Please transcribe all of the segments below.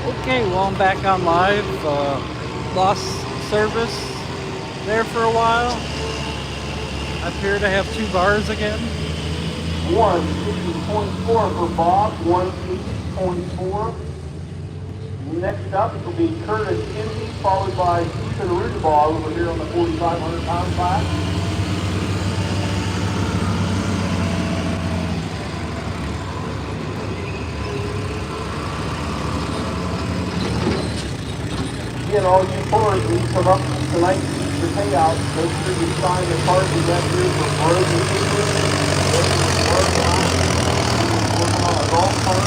Okay, well, I'm back on live. Lost service there for a while. I appear to have two bars again. 180.4 for Bob, 180.4. Next up will be Curtis Kinsey, followed by Ethan Rudeball over here on the 4,500 pound class. Again, all you pullers, when you come up tonight to eat your payout, make sure you sign the card we got here for Brody. Working on a golf cart.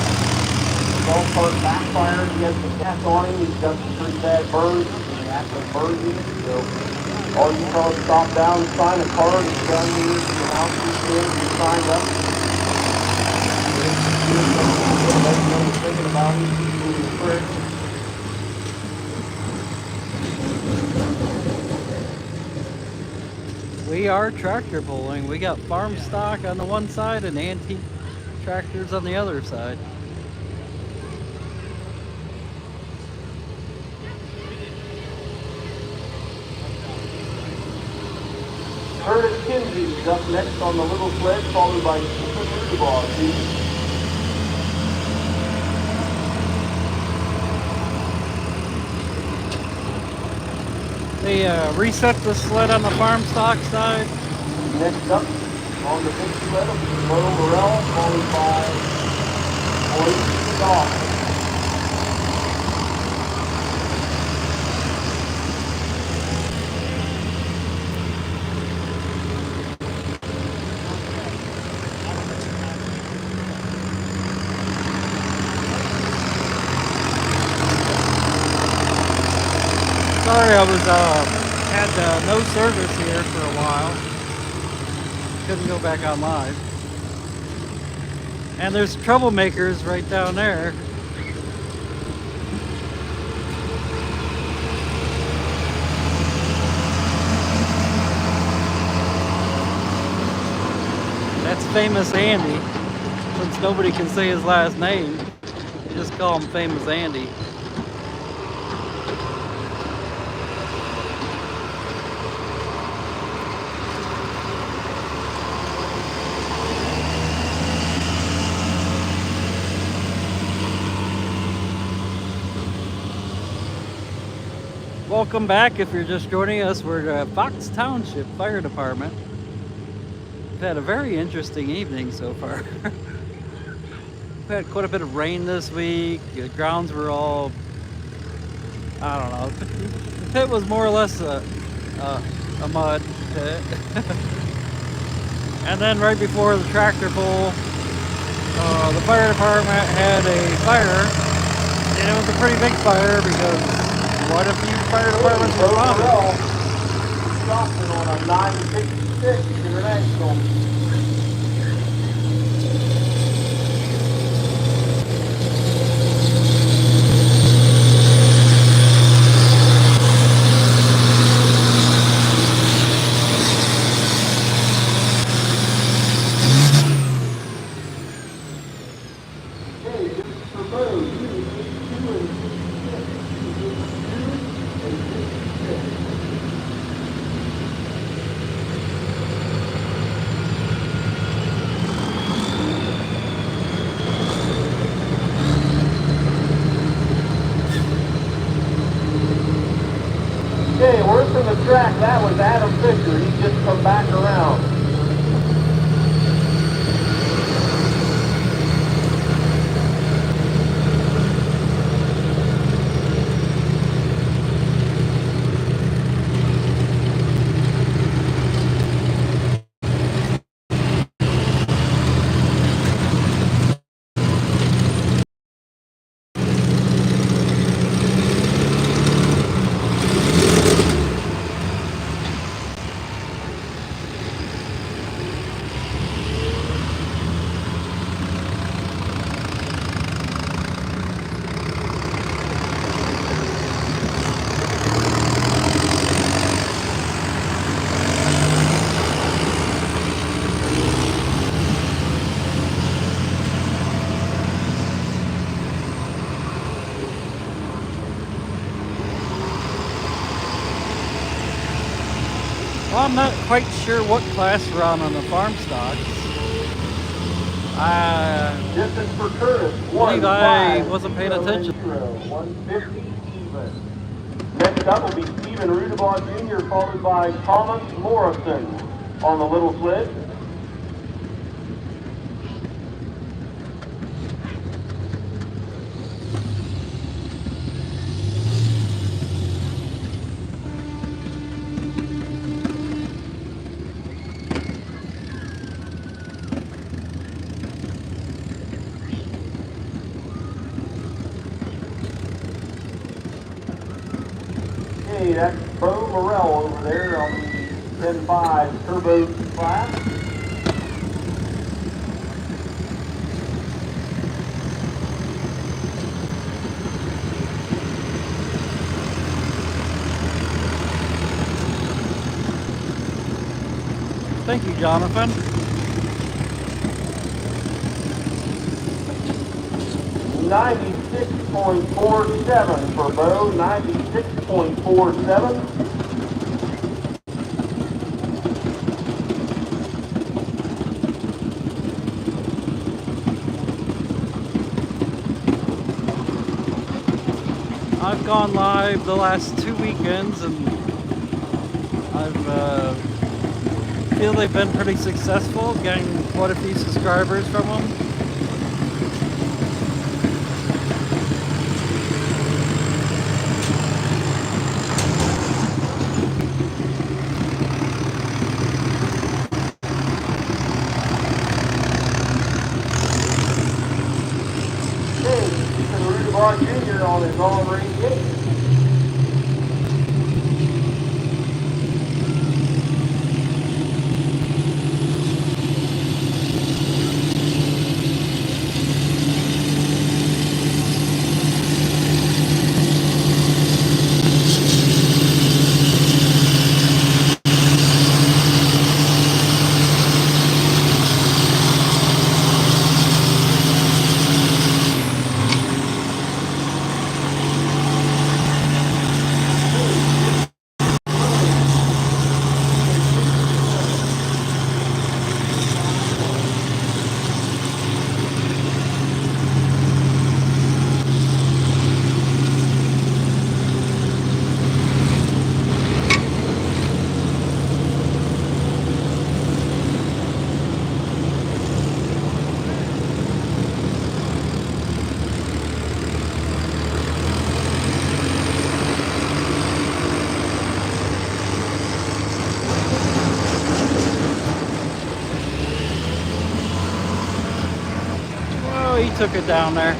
The golf cart backfired. He has some gas on him. He's got some pretty bad burns. He actually burned him. So all you fellas stop down and sign a card. It's down here to the house you signed up. Thinking about it. We are tractor pulling. We got farm stock on the one side and antique tractors on the other side. Curtis Kinsey is up next on the little sled, followed by Ethan Rudeball. They reset the sled on the farm stock side. Next up on the big sled will be Bo Morrell, followed by Boyd Dawson. Sorry, I was had no service here for a while. Couldn't go back on live. And there's troublemakers right down there. That's Famous Andy. Since nobody can say his last name, just call him Famous Andy. Welcome back. If you're just joining us, we're at Fox Township Fire Department. We've had a very interesting evening so far. We had quite a bit of rain this week. The grounds were all, I don't know. The pit was more or less a mud pit. And then right before the tractor pull, the fire department had a fire. And it was a pretty big fire because quite a few fire departments were responding. Johnson on a 956 International. Okay, worse than the track, that was Adam Fisher. He's just come back around. Well, I'm not quite sure what class we're on the farm stocks. Distance for Curtis, Believe I wasn't paying attention. 150 even. Next up will be Stephen Rudebaugh Jr., followed by Thomas Morrison on the little sled. Okay, that's Bo Morrell over there on the 10.5 turbo class. Thank you, Jonathan. 96.47 for Bo, 96.47. I've gone live the last 2 weekends, and I've feel they've been pretty successful, getting quite a few subscribers from them. Stephen Rudebaugh Jr. on his own radiation. He took it down there.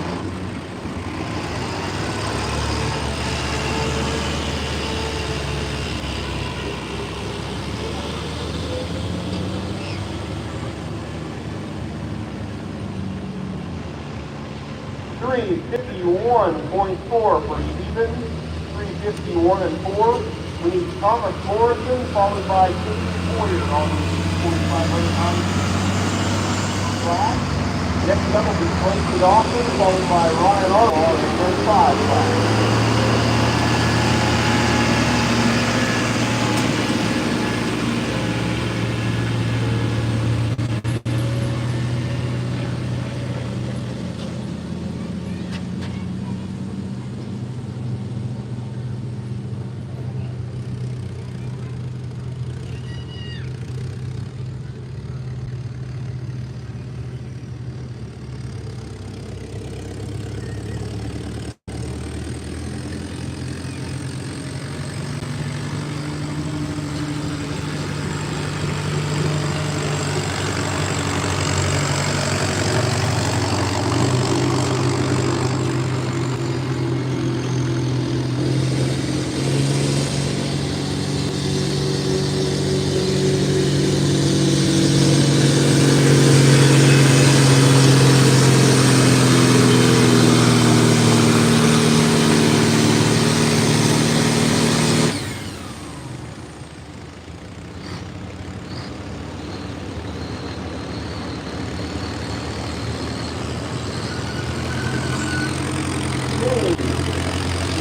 $351.4 for Stephen, 351 and 4. We need Thomas Morrison, followed by Casey Boyer on the 4,500 pound class. Next up will be Quincy Dawson, followed by Ryan Arnold on the 35 class.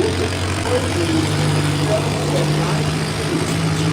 This is 7.92.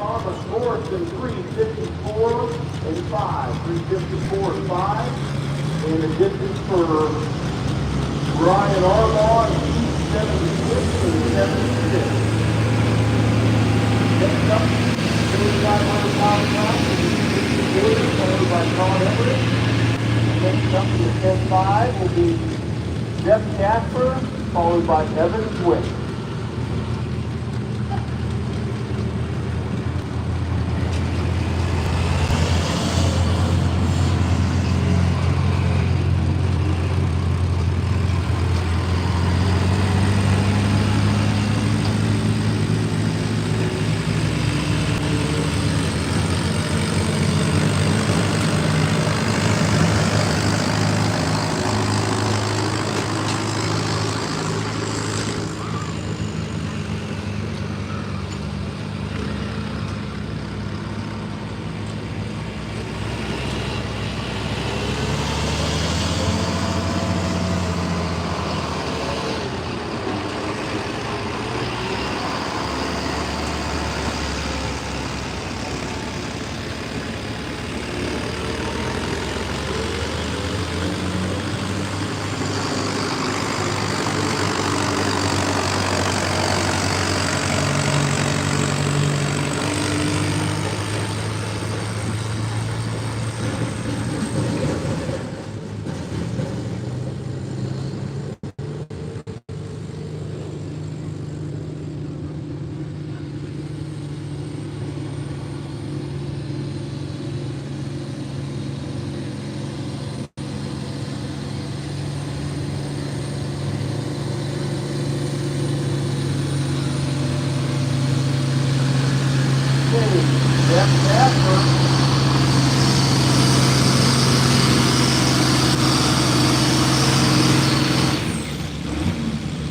Thomas Morrison, 354 and 5. 354 and 5. And the distance for Ryan Arbaugh, 76 and 76. Next up, 3,500 pound time, followed by Sean Everett. Next up in the 10-5 will be Jeff Casper, followed by Evan Swift.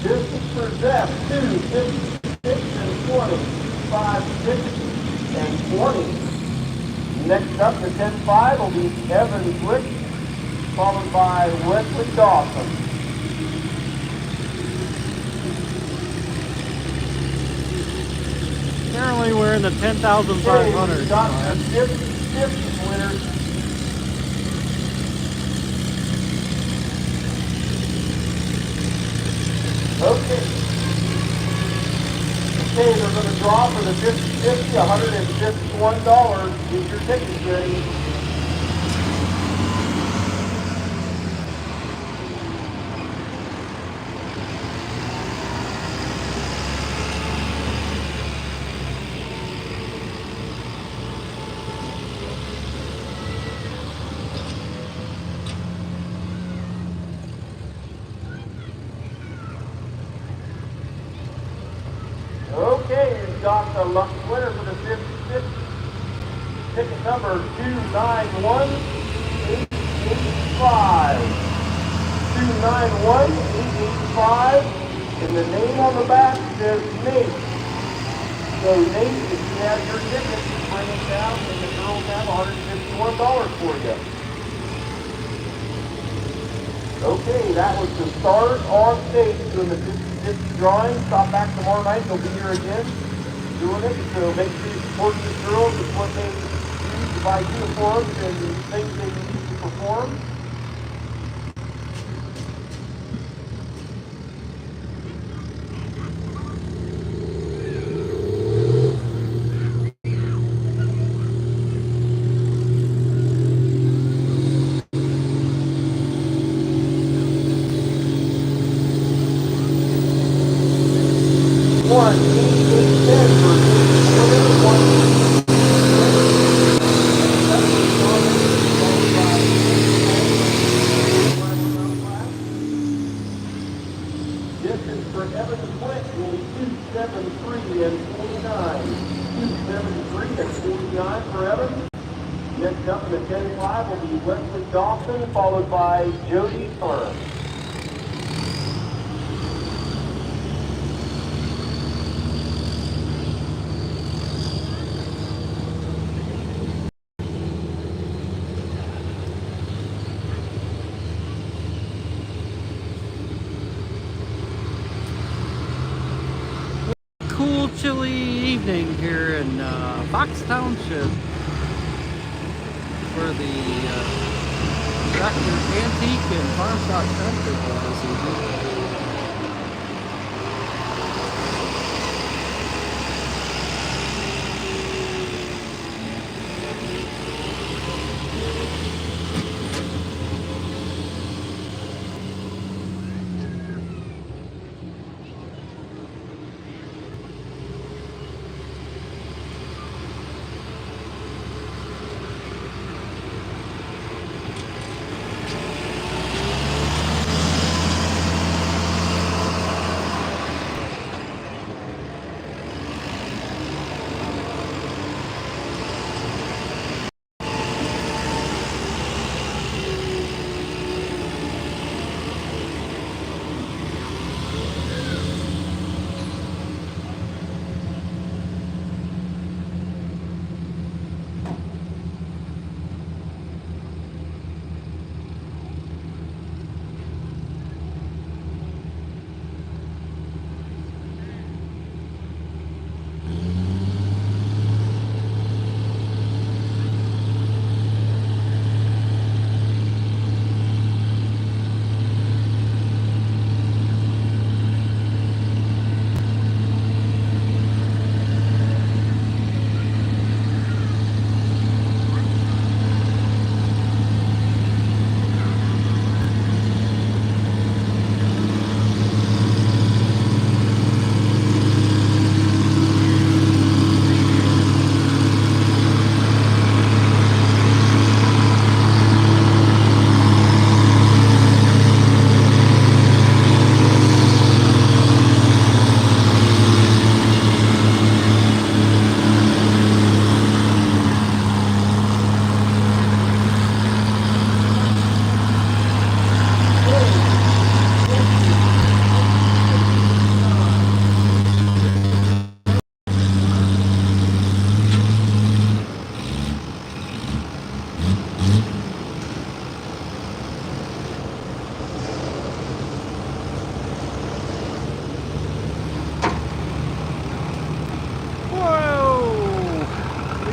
Distance for Zeph, 2, 56 and 20, 5, 6 and 20. Next up, the 10-5 will be Evan Glick, followed by Wesley Dawson. Apparently we're in the 10,500. Got a 50 winner. Okay. Okay, they're going to draw for the 50-50, $151. Get your tickets ready. Okay, you've got the lucky winner for the 50-50. Ticket number 291885. 291885. And the name on the back says Nate. So Nate, if you have your ticket, just bring it down and the girls have $151 for you. Okay, that was the start on stage doing the 50-50 drawing. Stop back tomorrow night. They'll be here again doing it. So make sure you support these girls with what they use to buy uniforms and things they use to perform. One, eight, eight, 10 for one. Distance for Evan Flint will be 273 and 49. 273 and 49 for Evan. Next up in the 10-5 will be Wesley Dawson, followed by Jody Thurman. Cool, chilly evening here in Fox Township for the Tractor Antique and Farm Stock Festival this evening.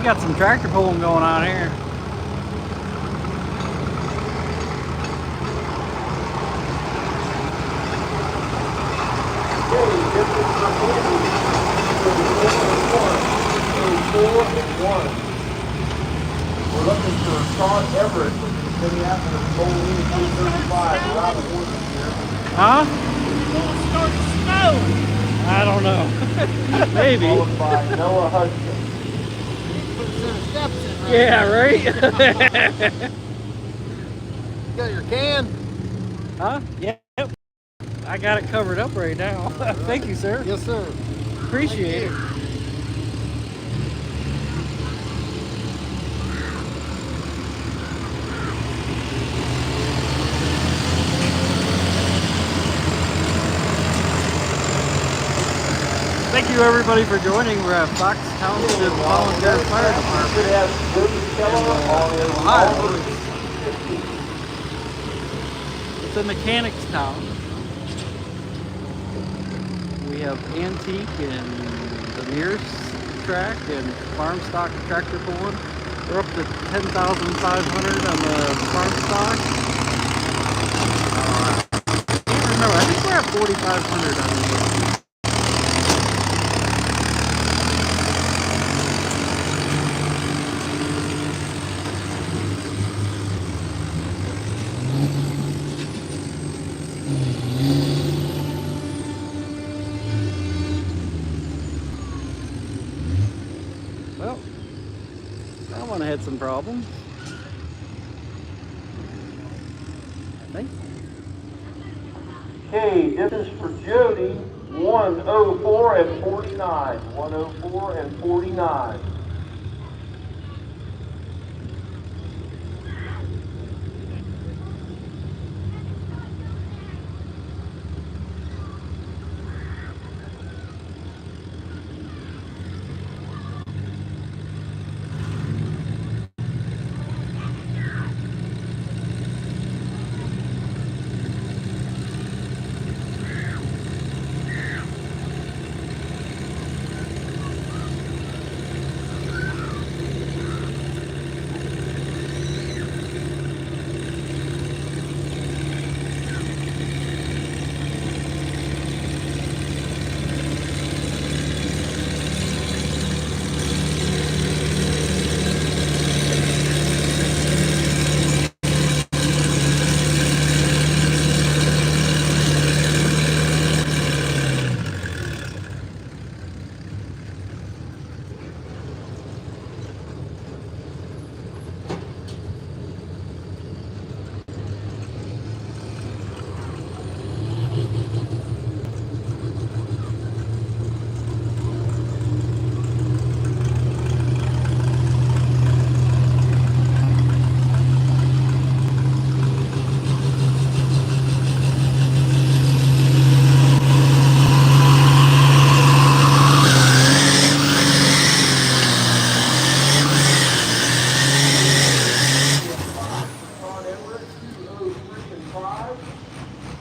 Got some tractor pulling going on here. Okay, this is for Andy. 104 and 1. We're looking for Todd Everett from Minneapolis, Gold 335, around the horses here. Huh? Gonna start to snow. I don't know. Maybe. Followed by Noah Hudson. Put a set of steps in right Yeah, right? You got your can? Huh? Yep. I got it covered up right now. Thank you, sir. Yes, sir. Appreciate it. Thank you everybody for joining. We're at Fox Township Volunteer Fire Department in Ohio. It's a mechanics town. We have antique and veneers track and farm stock tractor pulling. We're up to 10,500 on the farm stock. I can't remember. I think we're at 4,500 on the Well, that one had some problems. I think. Okay, this is for Jody, 104 and 49. 104 and 49.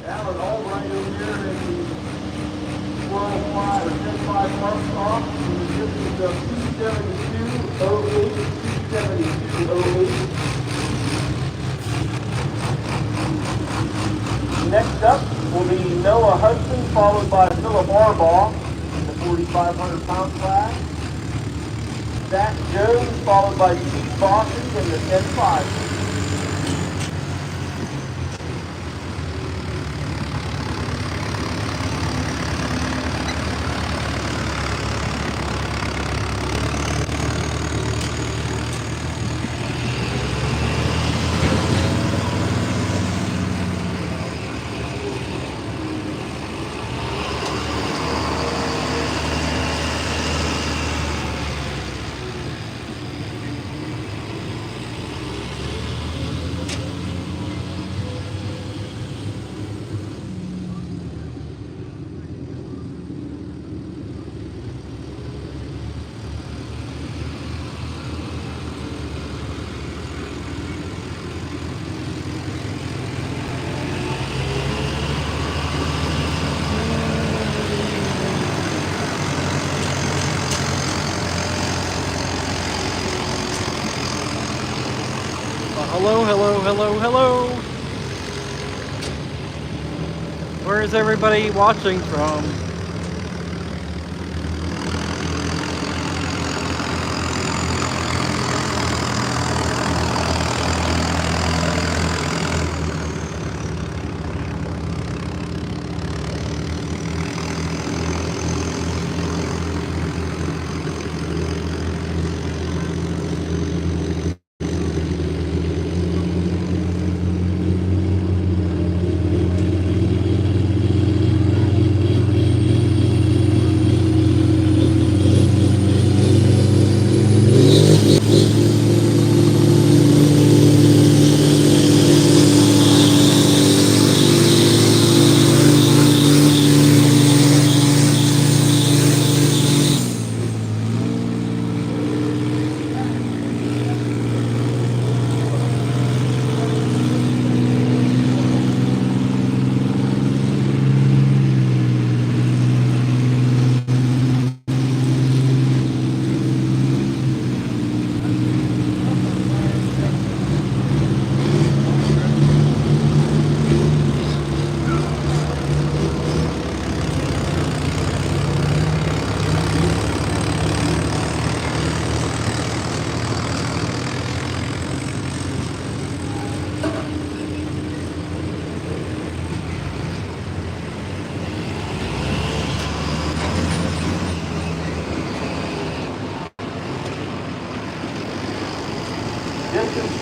Alan Albright over here in the 12.5 or 10.5 park stop. This is the 272.08, 272.08. Next up will be Noah Hudson, followed by Philip Arbaugh in the 4,500 pound class. Zach Jones, followed by Steve Boston in the 10.5. Hello, hello, hello, hello. Where is everybody watching from?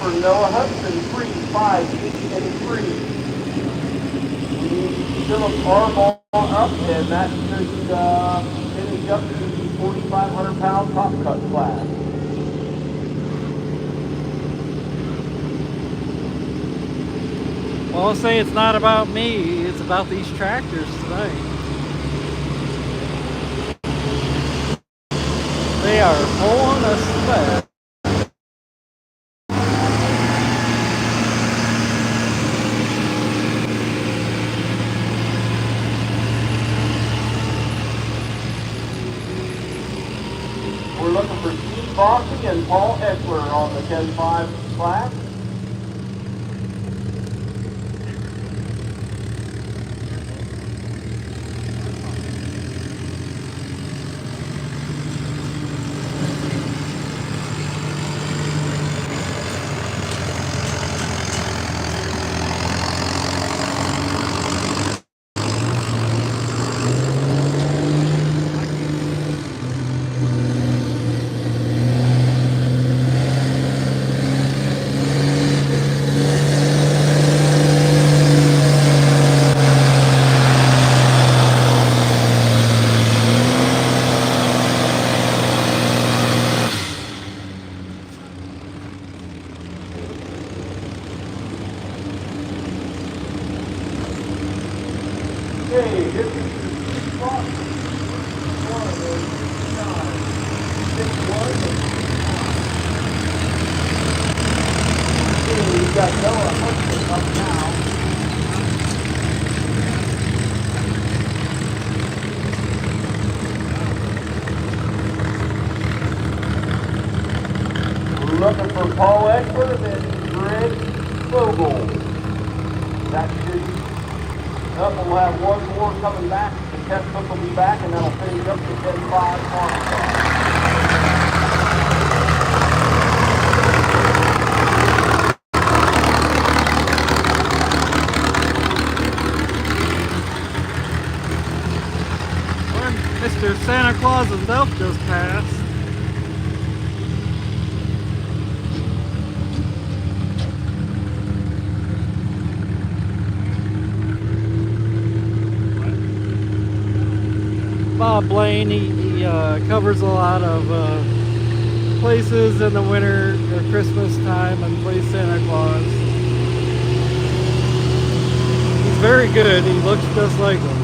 for Noah Hudson, 3583. We need Philip Arbaugh up, and that should finish up to the 4,500-pound top cut class. Well, I'll say it's not about me, it's about these tractors tonight. They are pulling a sled. We're looking for Steve Bossy and Paul Eckler on the 10-5 class. Okay, this is Steve Bossy. 1 we've got Noah Hudson up now. We're looking for Paul Eckler and Greg Vogel. That should up. We'll have one more coming back. The test book will be back, and that'll finish up to 10-5 Mr. Santa Claus himself just passed. Bob Blaine, he covers a lot of places in the winter or Christmas time and plays Santa Claus. He's very good. He looks just like him.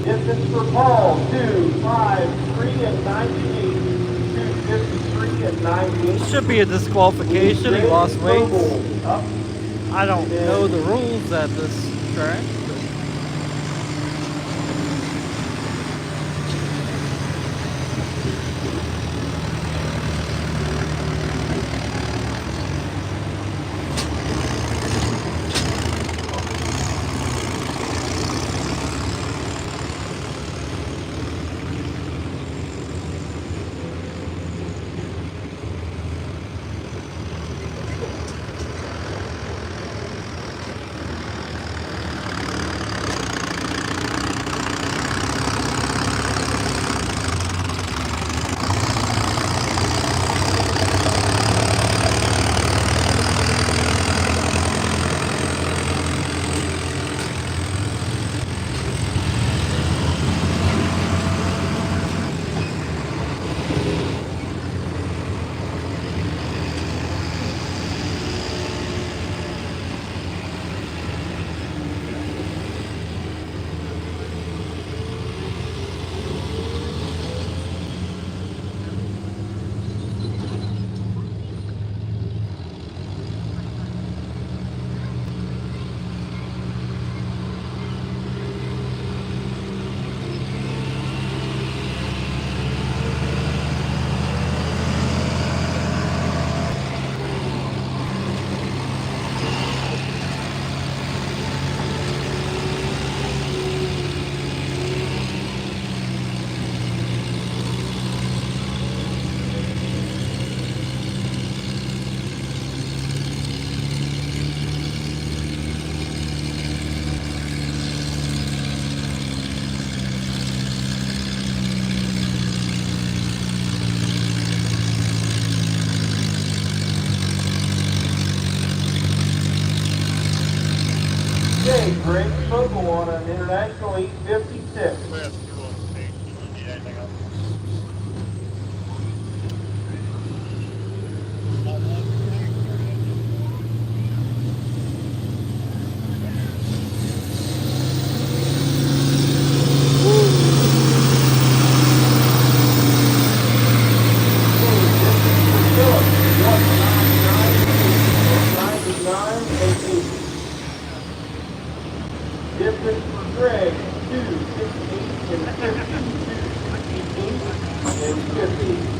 Distance for Paul, 2:53 and 98. 2:53 and 98. Should be a disqualification. He lost weight. I don't know the rules at this track. on an International 856. Distance for Greg, 268 and 50. 268 and 50.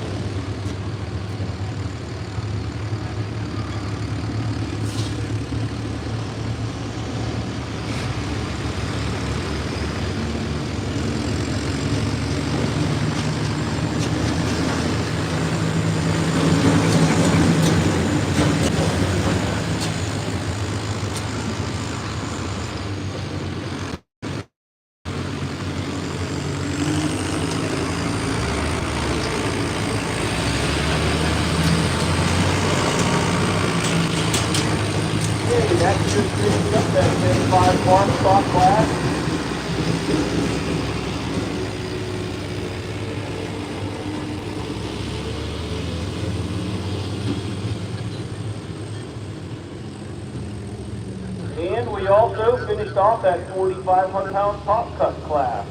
That just finished up that 5 farm stock class. And we also finished off that 4,500 pound top cut class.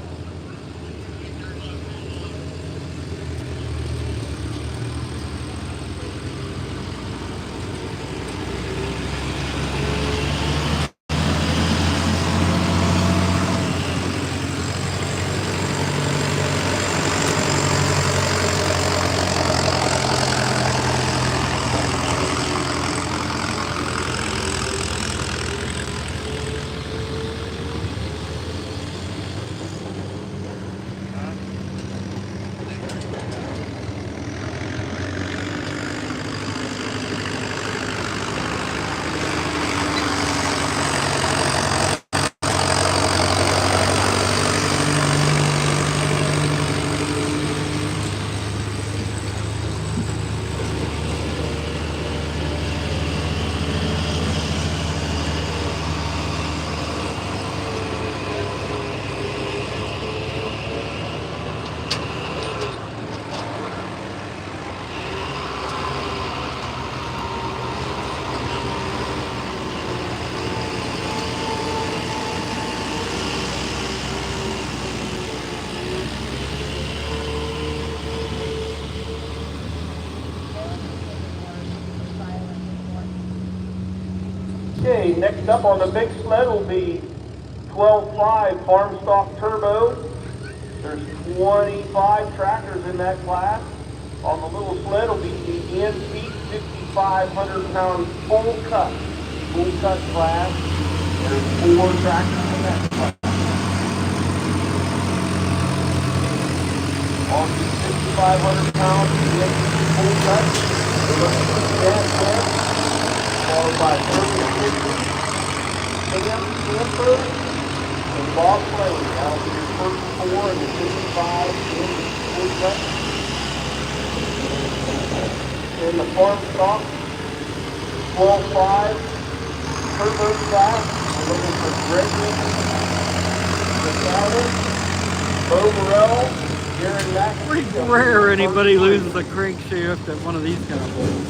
Okay, next up on the big sled will be 12.5 farm stock turbo. There's 25 tractors in that class. On the little sled will be the N-Peak 5,500 pound full cut class. There's 4 tractors in that class. On the 6,500 pound N-Peak full cut, we're looking for Sled, followed by 30 and 50, Sam Stanford, and Bob Slade. That'll be your first 4 in the 55 in full cut. In the farm stock, 12.5 turbo class, we're looking for Gregory, Gonzalez, Bo Morrell, Gary Mack. Pretty rare anybody loses a crankshaft at one of these kind of poles.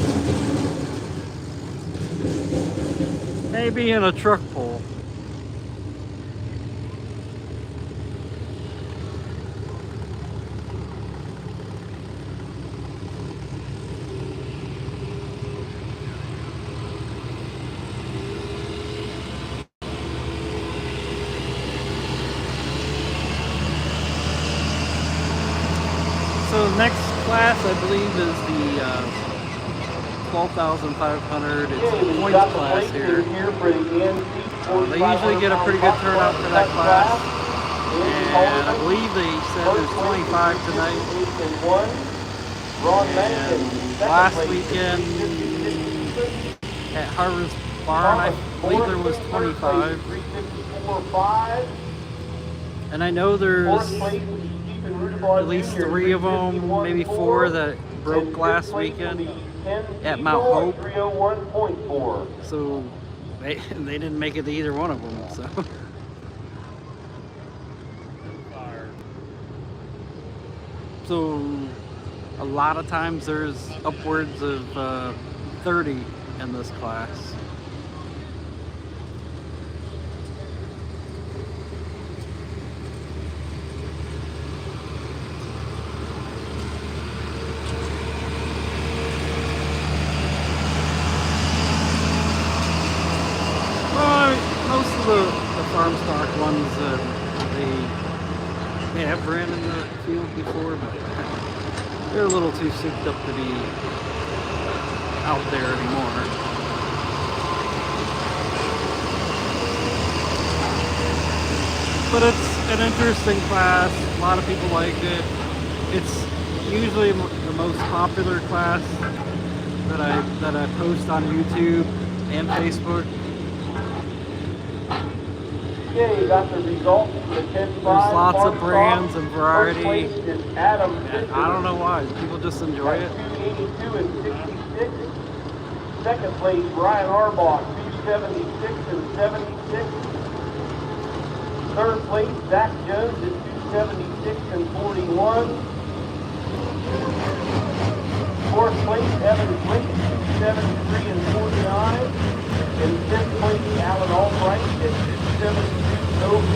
Maybe in a truck pull. So the next class, I believe, is the 12,500. It's a points class here. They usually get a pretty good turnout for that class. And I believe they said there's 25 tonight. And last weekend at Harvest Barn, I believe there was 25. And I know there's at least 3 of them, maybe 4 that broke last weekend at Mount Hope. So they didn't make it to either one of them. So So a lot of times there's upwards of 30 in this class. Well, most of the farm stock ones, they have ran in the field before, but they're a little too souped up to be out there anymore. But it's an interesting class. A lot of people like it. It's usually the most popular class that I post on YouTube and Facebook. Yeah, you got the results for the 10-5. There's lots of brands and variety. First place is Adam And I don't know why. People just enjoy it. 282 and 66. Second place, Ryan Arbach, 276 and 76. Third place, Zach Jones at 276 and 41. Fourth place, Evan Blake, 273 and 49. And fifth place, Alan Albright at 272 OB.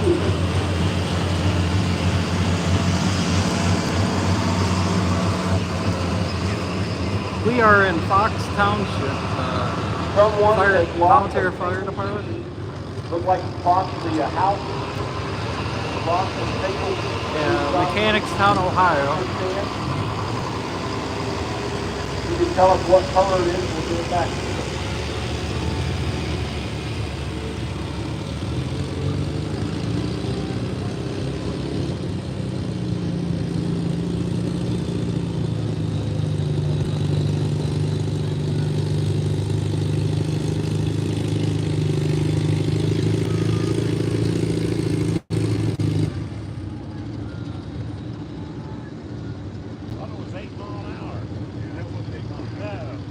We are in Fox Township, Someone has lost volunteer fire department. Looked like possibly a house. Lost some staples. Yeah, Mechanicstown, Ohio. You can tell us what color it is, we'll get it back. Thought it was 8 mile an hour. That was 8 mile an hour.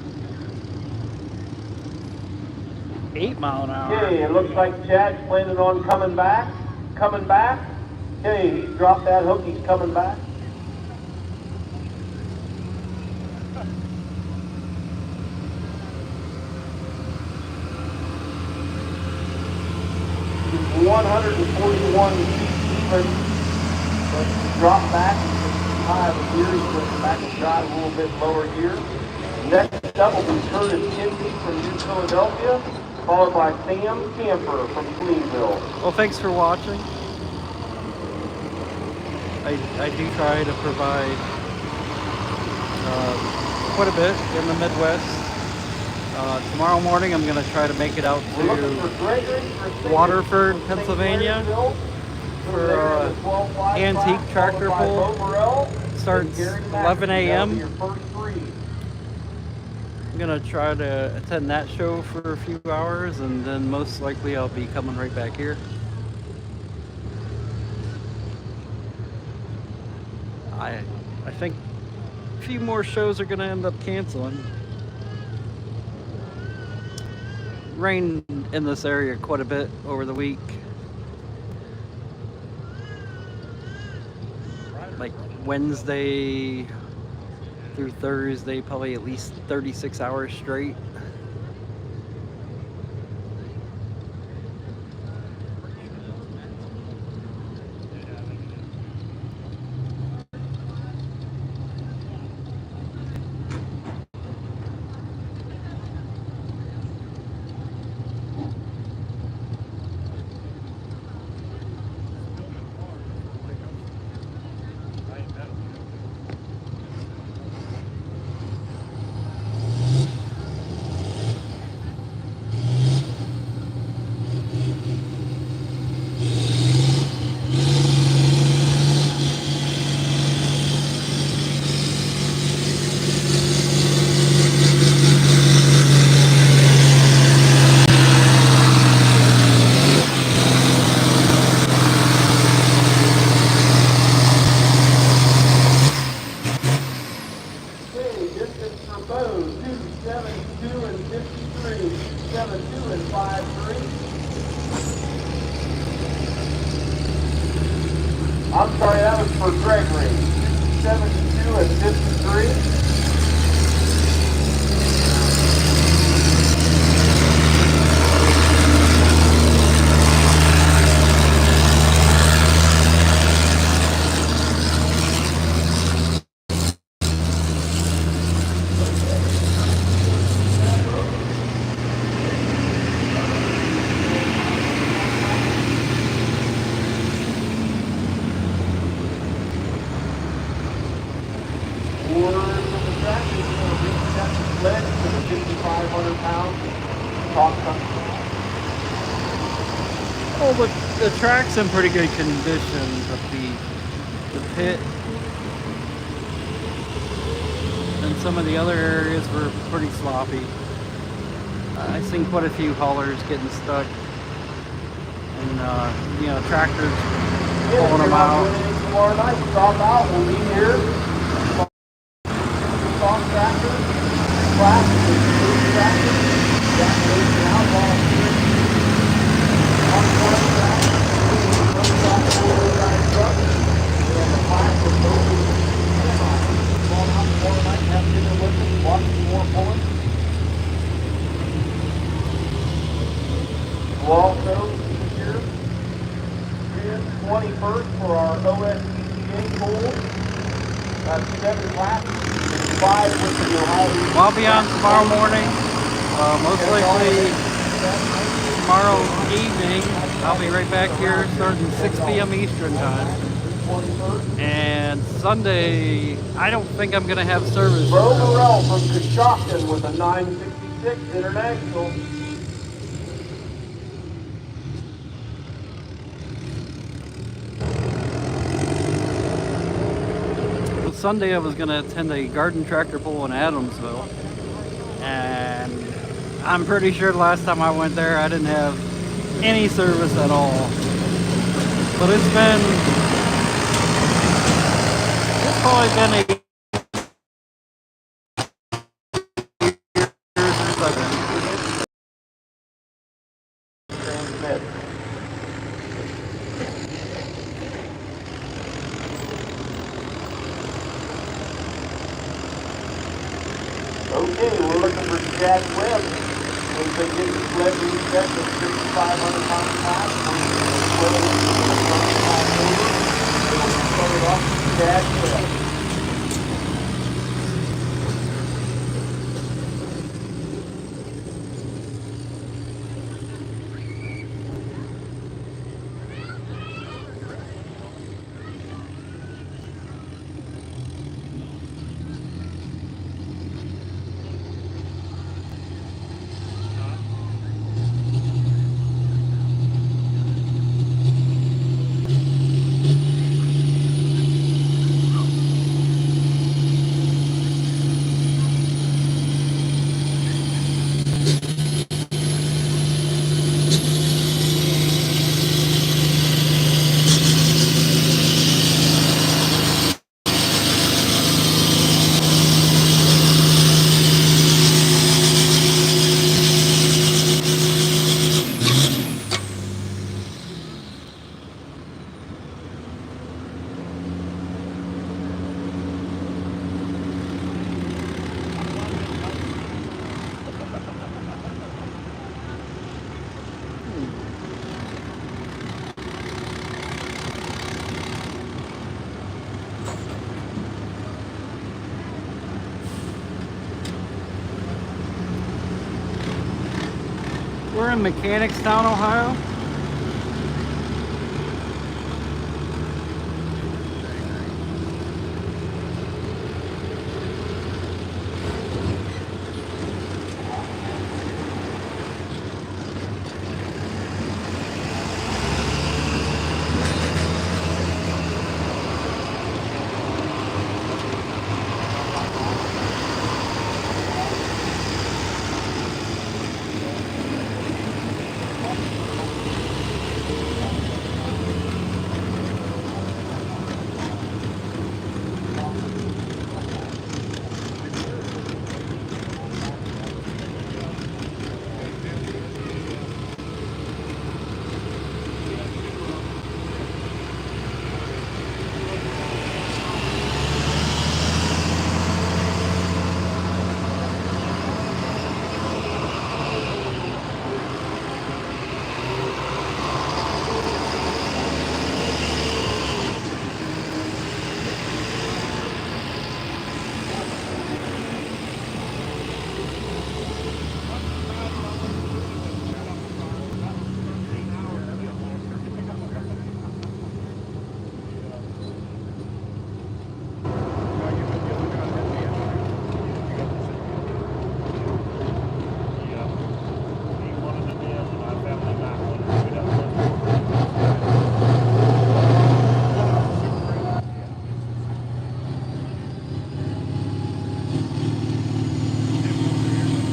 8 mile an hour. Okay, it looks like Chad's planning on coming back. Okay, he dropped that hook, he's coming back. He's 141 feet even, but he dropped back high of the gear, he went back and shot a little bit lower gear. Next up will be Curtis Kinsey from New Philadelphia, followed by Sam Camper from Cleanville. Well, thanks for watching. I do try to provide quite a bit in the Midwest. Tomorrow morning I'm going to try to make it out to Waterford, Pennsylvania for antique tractor pull. Starts 11 a.m. I'm going to try to attend that show for a few hours, and then most likely I'll be coming right back here. I think a few more shows are going to end up canceling. Rained in this area quite a bit over the week. Like Wednesday through Thursday, probably at least 36 hours straight. I'm sorry, that was for Gregory. 72 and 53. Sled to the 5,500 pounds top country. Well, the track's in pretty good condition, but the pit and some of the other areas were pretty sloppy. I've seen quite a few haulers getting stuck, and you know, tractors pulling them out. Tomorrow night, stop out. We'll be here. Stop tractor, class, tractor, evacuation out, volunteer. On the tractor, and the class will go to going out tomorrow night, have dinner with us, watch some more pulling. We'll also be here June 21st for our OSPCA pool. That's 7 laps, 5 with the Ohio. Well, I'll be on tomorrow morning, most likely tomorrow evening. I'll be right back here starting 6 p.m. Eastern time. And Sunday, I don't think I'm going to have service. Bro Morrell from Coshocton with a 966 International. Sunday I was going to attend a garden tractor pull in Adamsville, and I'm pretty sure the last time I went there I didn't have any service at all. But it's probably been a years since I've been. Transmit. Okay, we're looking for Jack Webb. Once they get the sled reset to 5,500 pound class, we'll start it off with Jack Webb. We're in Mechanicstown, Ohio.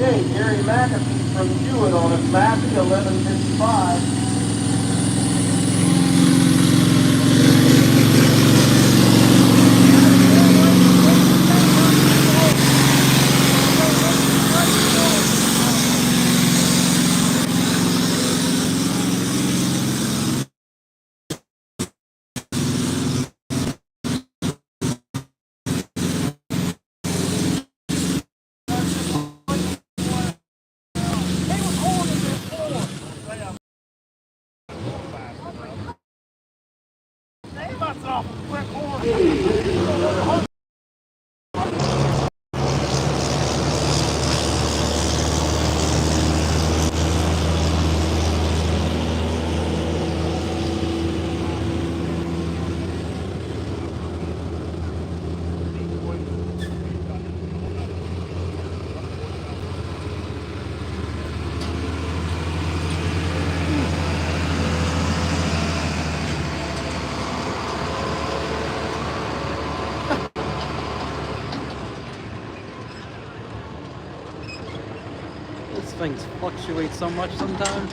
Okay, Gary McAfee from Jewett on his Massey, 1155. These things fluctuate so much sometimes.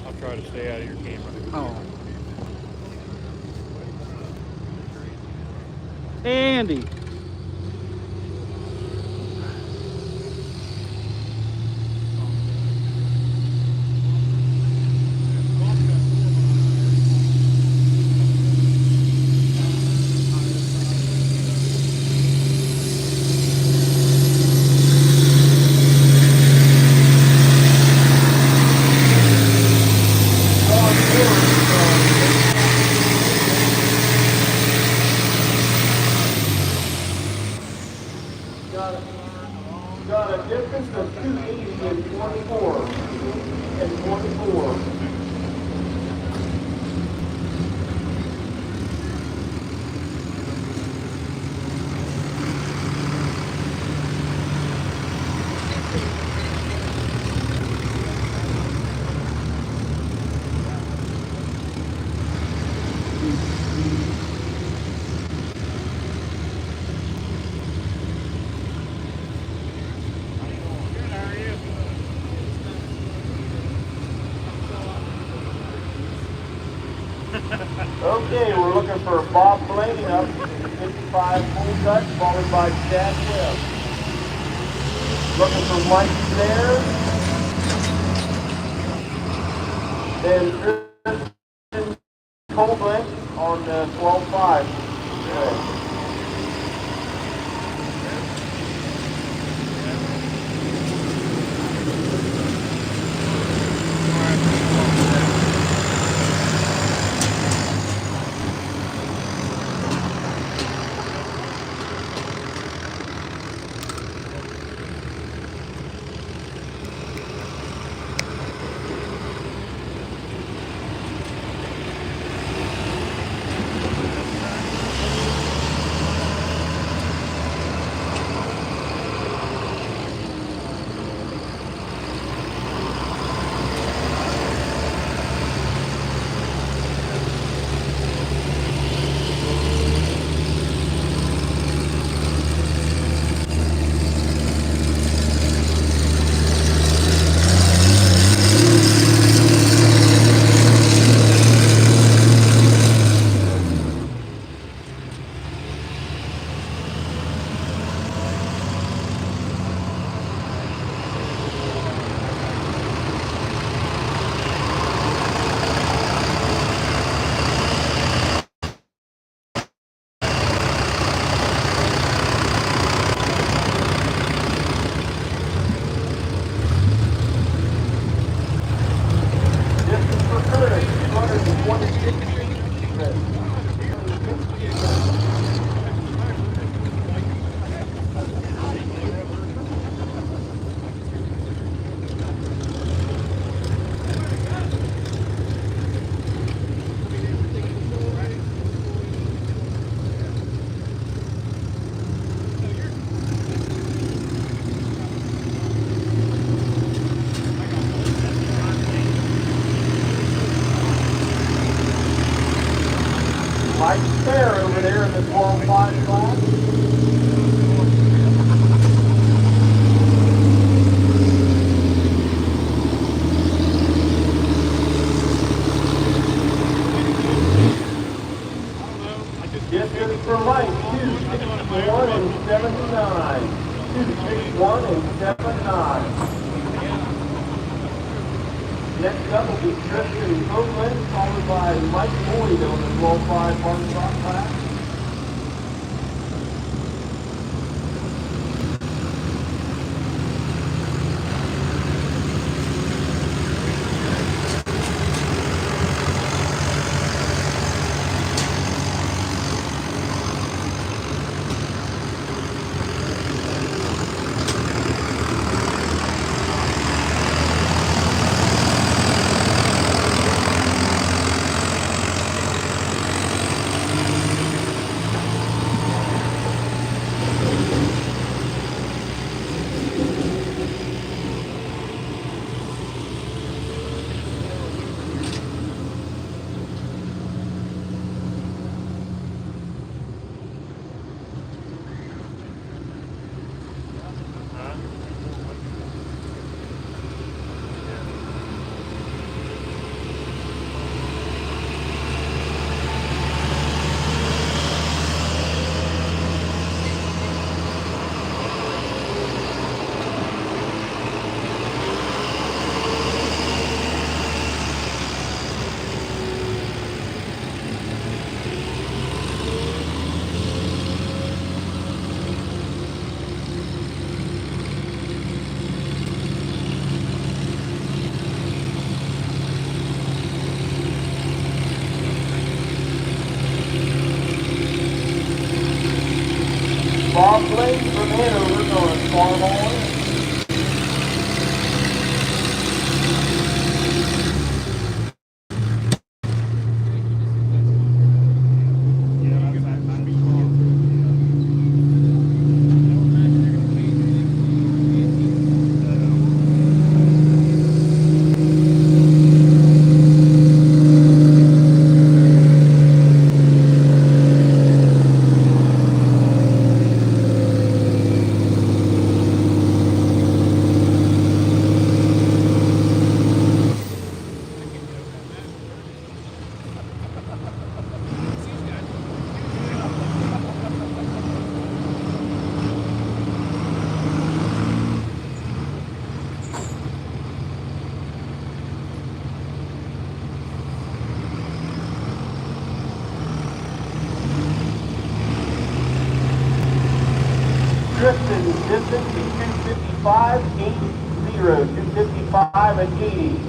I'll try to stay out of your camera. Oh. Andy. Got a distance of 280 and 24. And 24. Okay, we're looking for Bob Blaine up, 55 full cut, followed by Chad Webb. Looking for Mike there. And Tristan Colvin on 12.5. Good. Mike Fair over there in the 12-5 class. Distance for Mike, 2:61 and 79. 2:61 and 79. Next up will be Tristan Copeland, followed by Mike Boyd on the 12-5 parking lot class. Bob Sled from Hanover on Farm On. Tristan, distance is 2:55, 80, 2:55 and 80.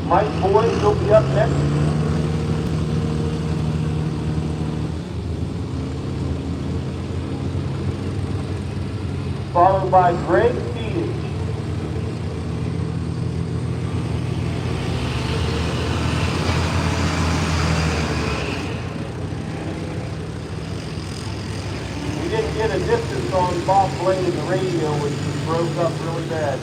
Mike Boyd will be up next. Followed by Greg Stevens. We didn't get a distance on Bob Sled in the radio, which broke up really bad.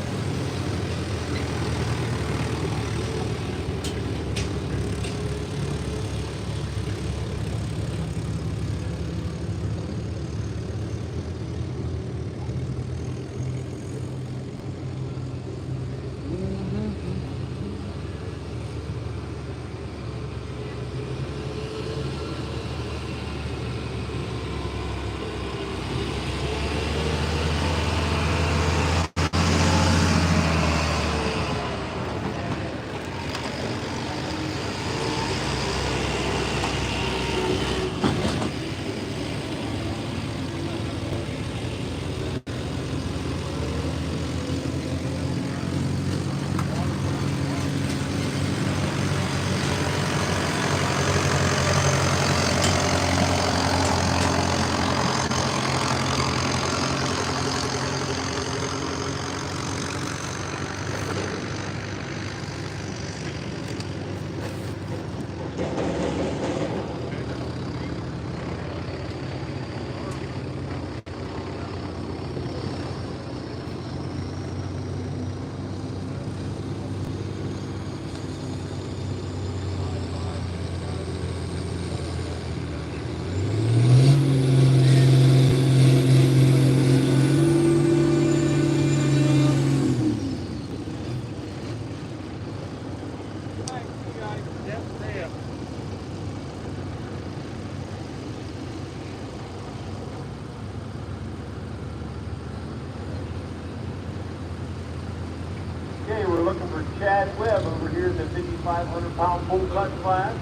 Okay, we're looking for Chad Webb over here in the 5,500-pound full cut class.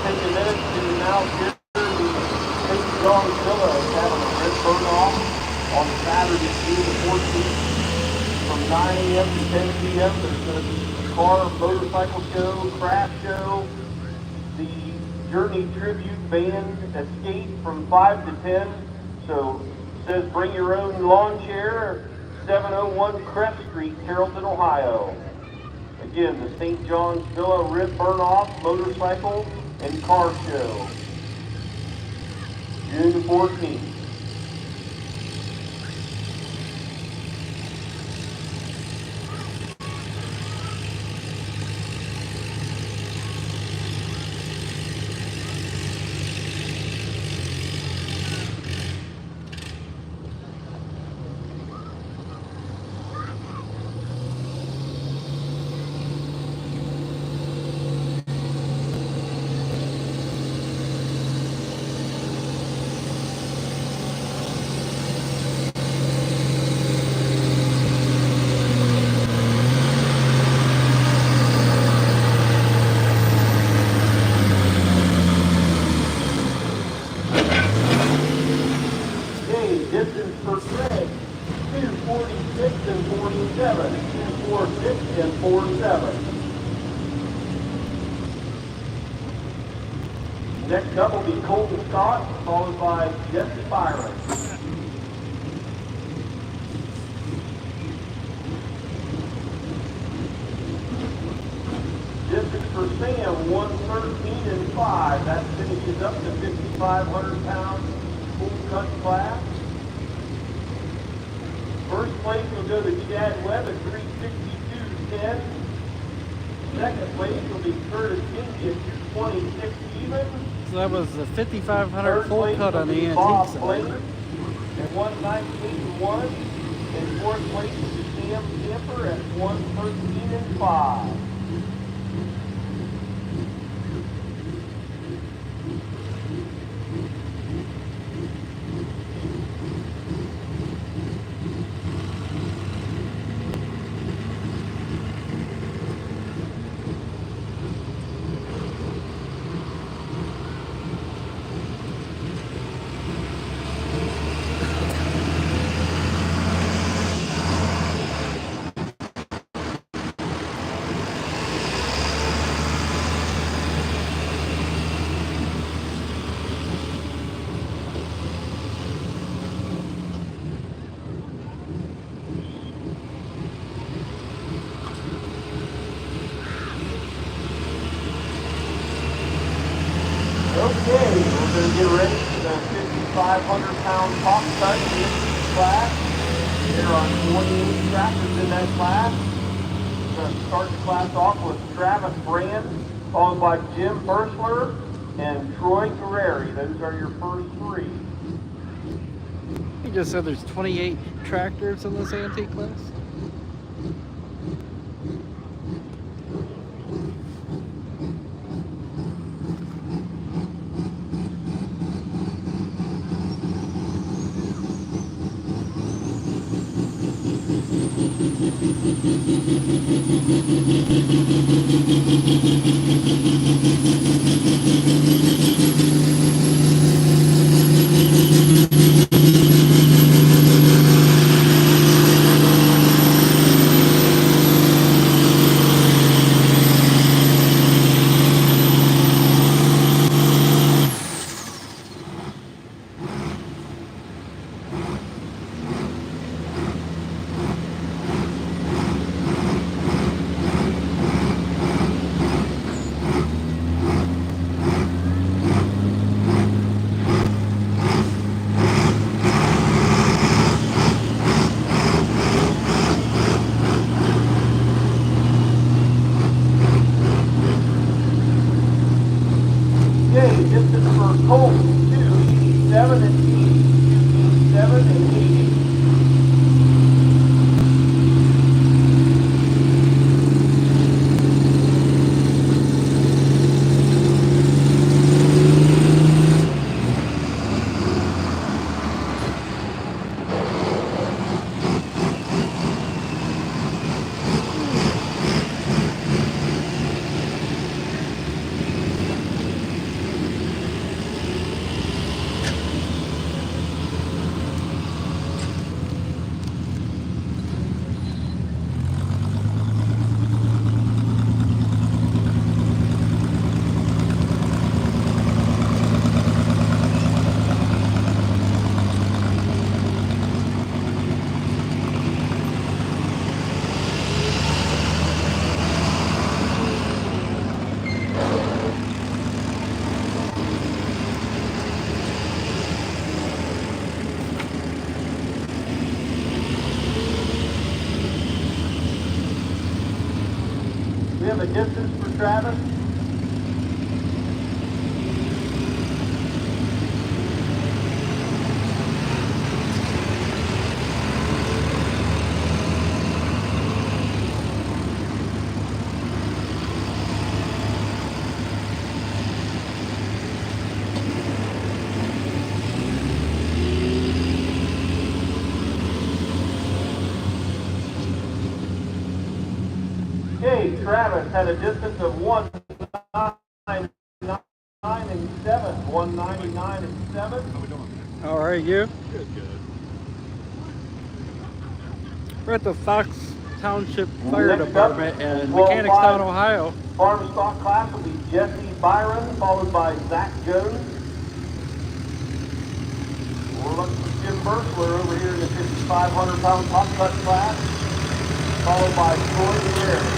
Take a minute to now hear the St. John's Villa is having a red burn off on Saturday, June the 14th from 9 a.m. to 10 p.m. There's going to be a car, motorcycle show, craft show, the Journey Tribute Band Escape from 5 to 10. So it says bring your own lawn chair, 701 Crest Street, Carrollton, Ohio. Again, the St. John's Villa Rib Burn-Off Motorcycle and Car Show, June 14th. Distance for Sled, 246 and 47, 246 and 47. Next up will be Colton Scott, followed by Jesse Byron. Distance for Sam, 113 and 5. That finishes up the 5,500 pound full cut class. First place will go to Chad Webb at 362.10. Second place will be Curtis Kingy at 226 even. So that was the 5,500 Third full place cut will on be the Bob antique Blaine side. at 119.1. And fourth place will be Sam Camper at 113 and 5. Okay, we're going to get ready for the 5,500 pound top cut in this class. There are 28 tractors in that class. We're going to start the class off with Travis Brand, followed by Jim Bursler and Troy Carreri. Those are your first three. You just said there's 28 tractors in this antique class? Okay, distance for Colt, 287 and 80, 287 and 80. We have a distance for Travis. Okay, Travis had a distance of 199 and 7, 199 and 7. How we doing? How are you? Good. We're at the Fox Township Fire Next Department up, in 12-5 Mechanicstown, Ohio. Farm stock class will be Jesse Byron, followed by Zach Jones. We're looking for Jim Bursler over here in the 5,500 pound top cut class, followed by Troy Carreri.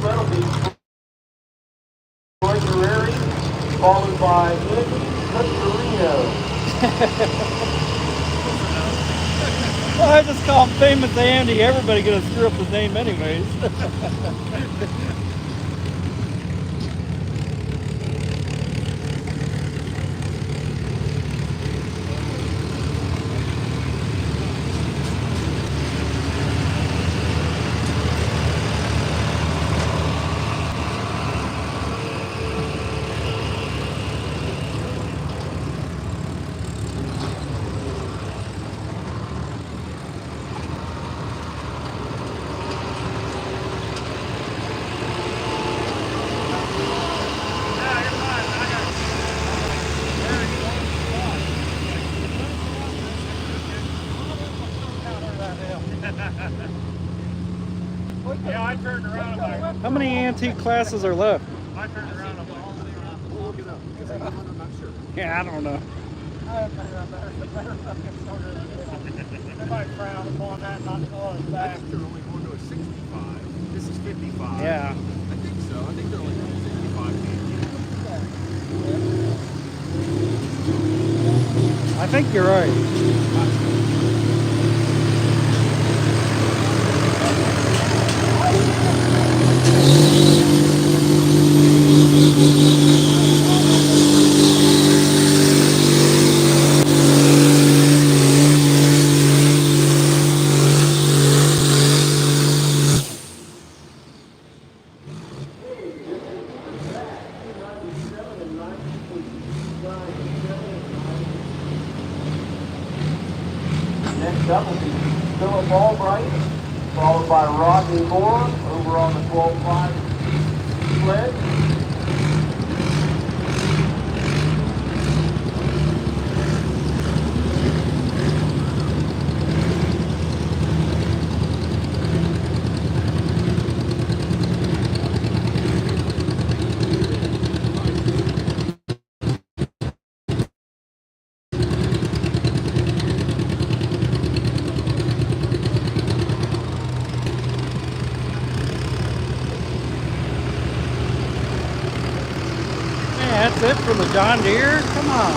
sled will be Troy Guerreri, followed by Andy Victorino. Well, I just call him Famous Andy. Everybody gonna screw up his name anyways. Yeah, I turned around. How many antique classes are left? I turned around. I'm like, we'll look it up because I'm not sure. Yeah, I don't know. They might frown upon that, not call it back. They're only going to a 65. This is 55. Yeah. I think so. I think they're only going to 65. I think you're right. Next up will be Philip Albright, followed by Rodney Moore over on the 12.5 sled. That's it for the John Deere? Come on.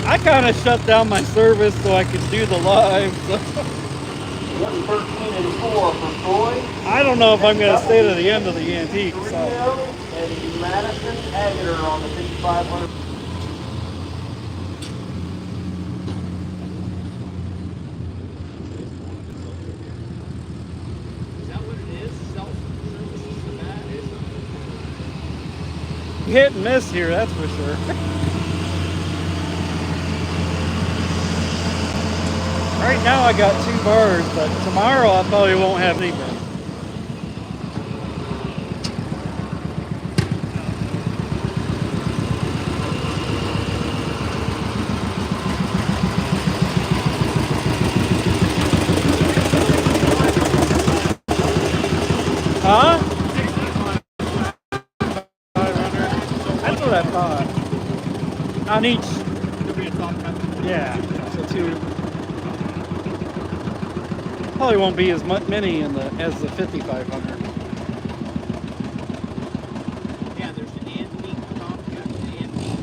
I kind of shut down my service so I could do the live. So. 13-4 for Troy. I don't know if I'm going to stay to the end of the antique. So. And Madison Hageter on the 5500. Hit and miss here, that's for sure. Right now I got 2 bars, but tomorrow I probably won't have anything. Huh? That's what I thought. On each. Yeah, so 2. Probably won't be as many in as the 5500. Yeah, there's an antique top cut, an antique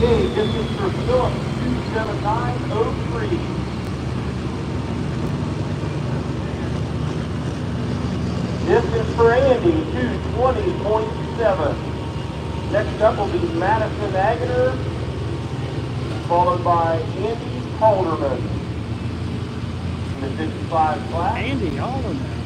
Okay, distance for Philip, 279.03. Distance for Andy, 220.7. Next up will be Madison Agner, followed by Andy Halderman in the 55 class. Andy Halderman.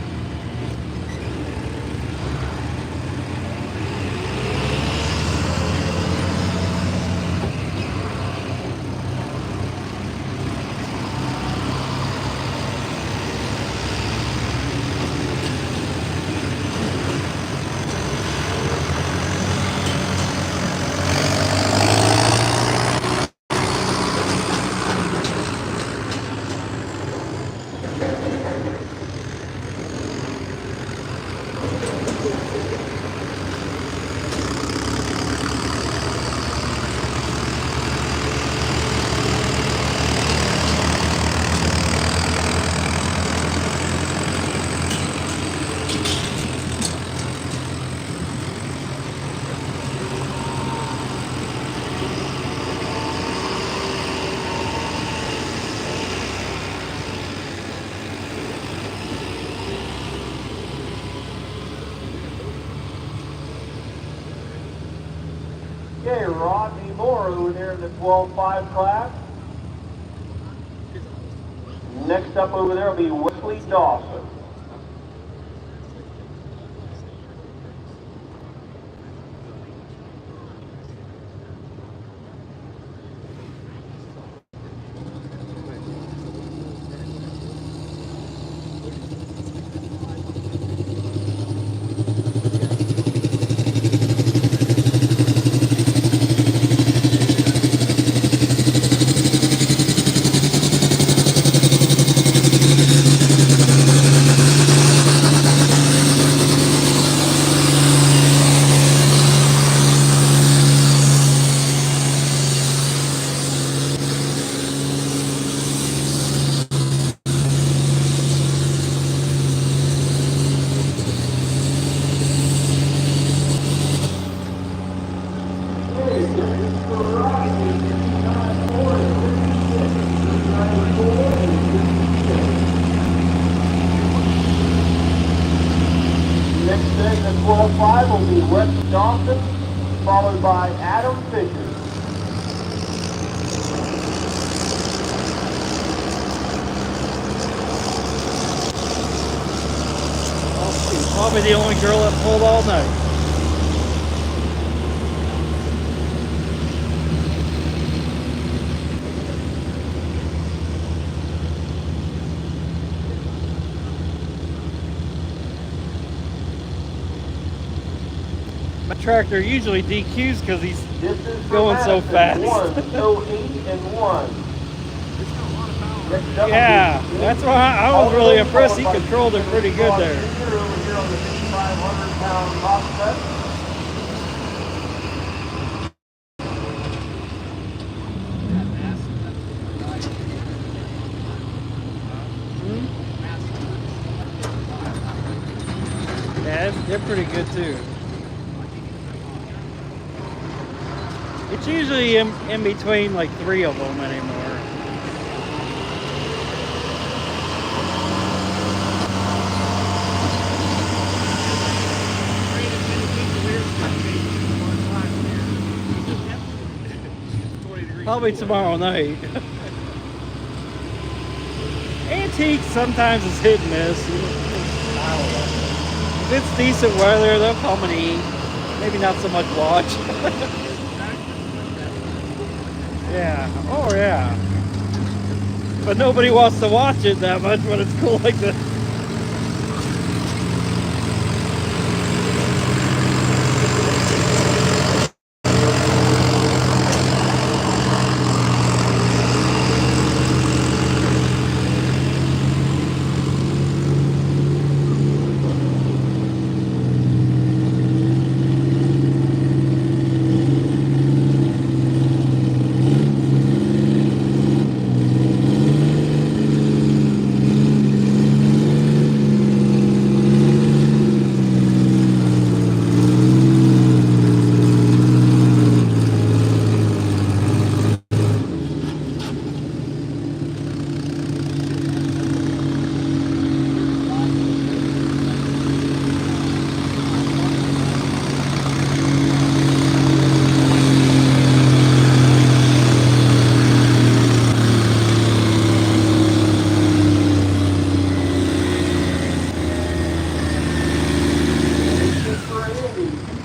Okay, Rodney Moore over there in the 12.5 class. Next up over there will be Wesley Dawson. Next in the 12.5 will be Wesley Dawson, followed by Adam Fisher. Probably the only girl that pulled all night. My tractor usually DQs because he's going so fast. 108-1. Yeah, that's why I was really impressed. He controlled it pretty good there. Over here on the 500-pound prospect. Yeah, they're pretty good too. It's usually in between like 3 of them anymore. Probably tomorrow night. Antiques sometimes is hit and miss. I don't know. If it's decent weather, they'll come and eat. Maybe not so much watch. Yeah. Oh yeah. But nobody wants to watch it that much when it's cool like this.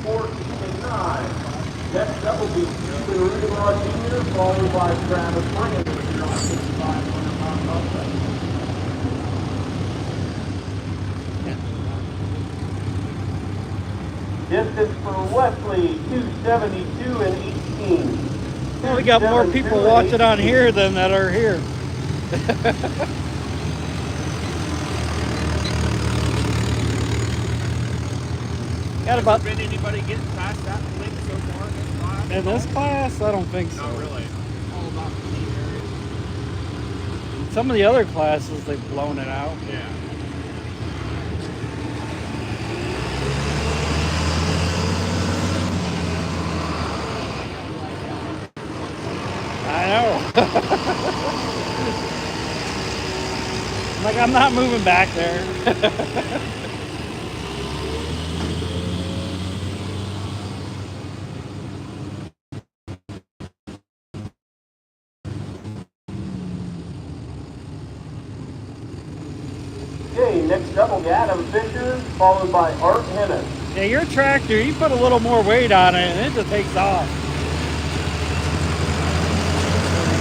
14 and 9. Next up will be Houston Rudilar Jr., followed by Travis Brandon with your 500-pound upset. Distance for Wesley, 272 and 18. Well, we got more people watching on here than that are here. Got about. Been anybody getting past that link so far in this class? In this class, I don't think so. Not really. All about the team area. Some of the other classes, they've blown it out. Yeah. I know. Like, I'm not moving back there. Okay, next up will be Adam Fisher, followed by Art Hennis. Yeah, your tractor, you put a little more weight on it and it just takes off.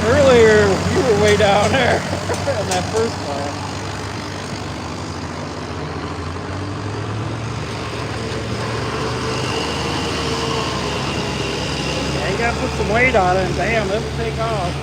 Earlier, you were way down there in that first class. Yeah, you gotta put some weight on it and damn, it'll take off.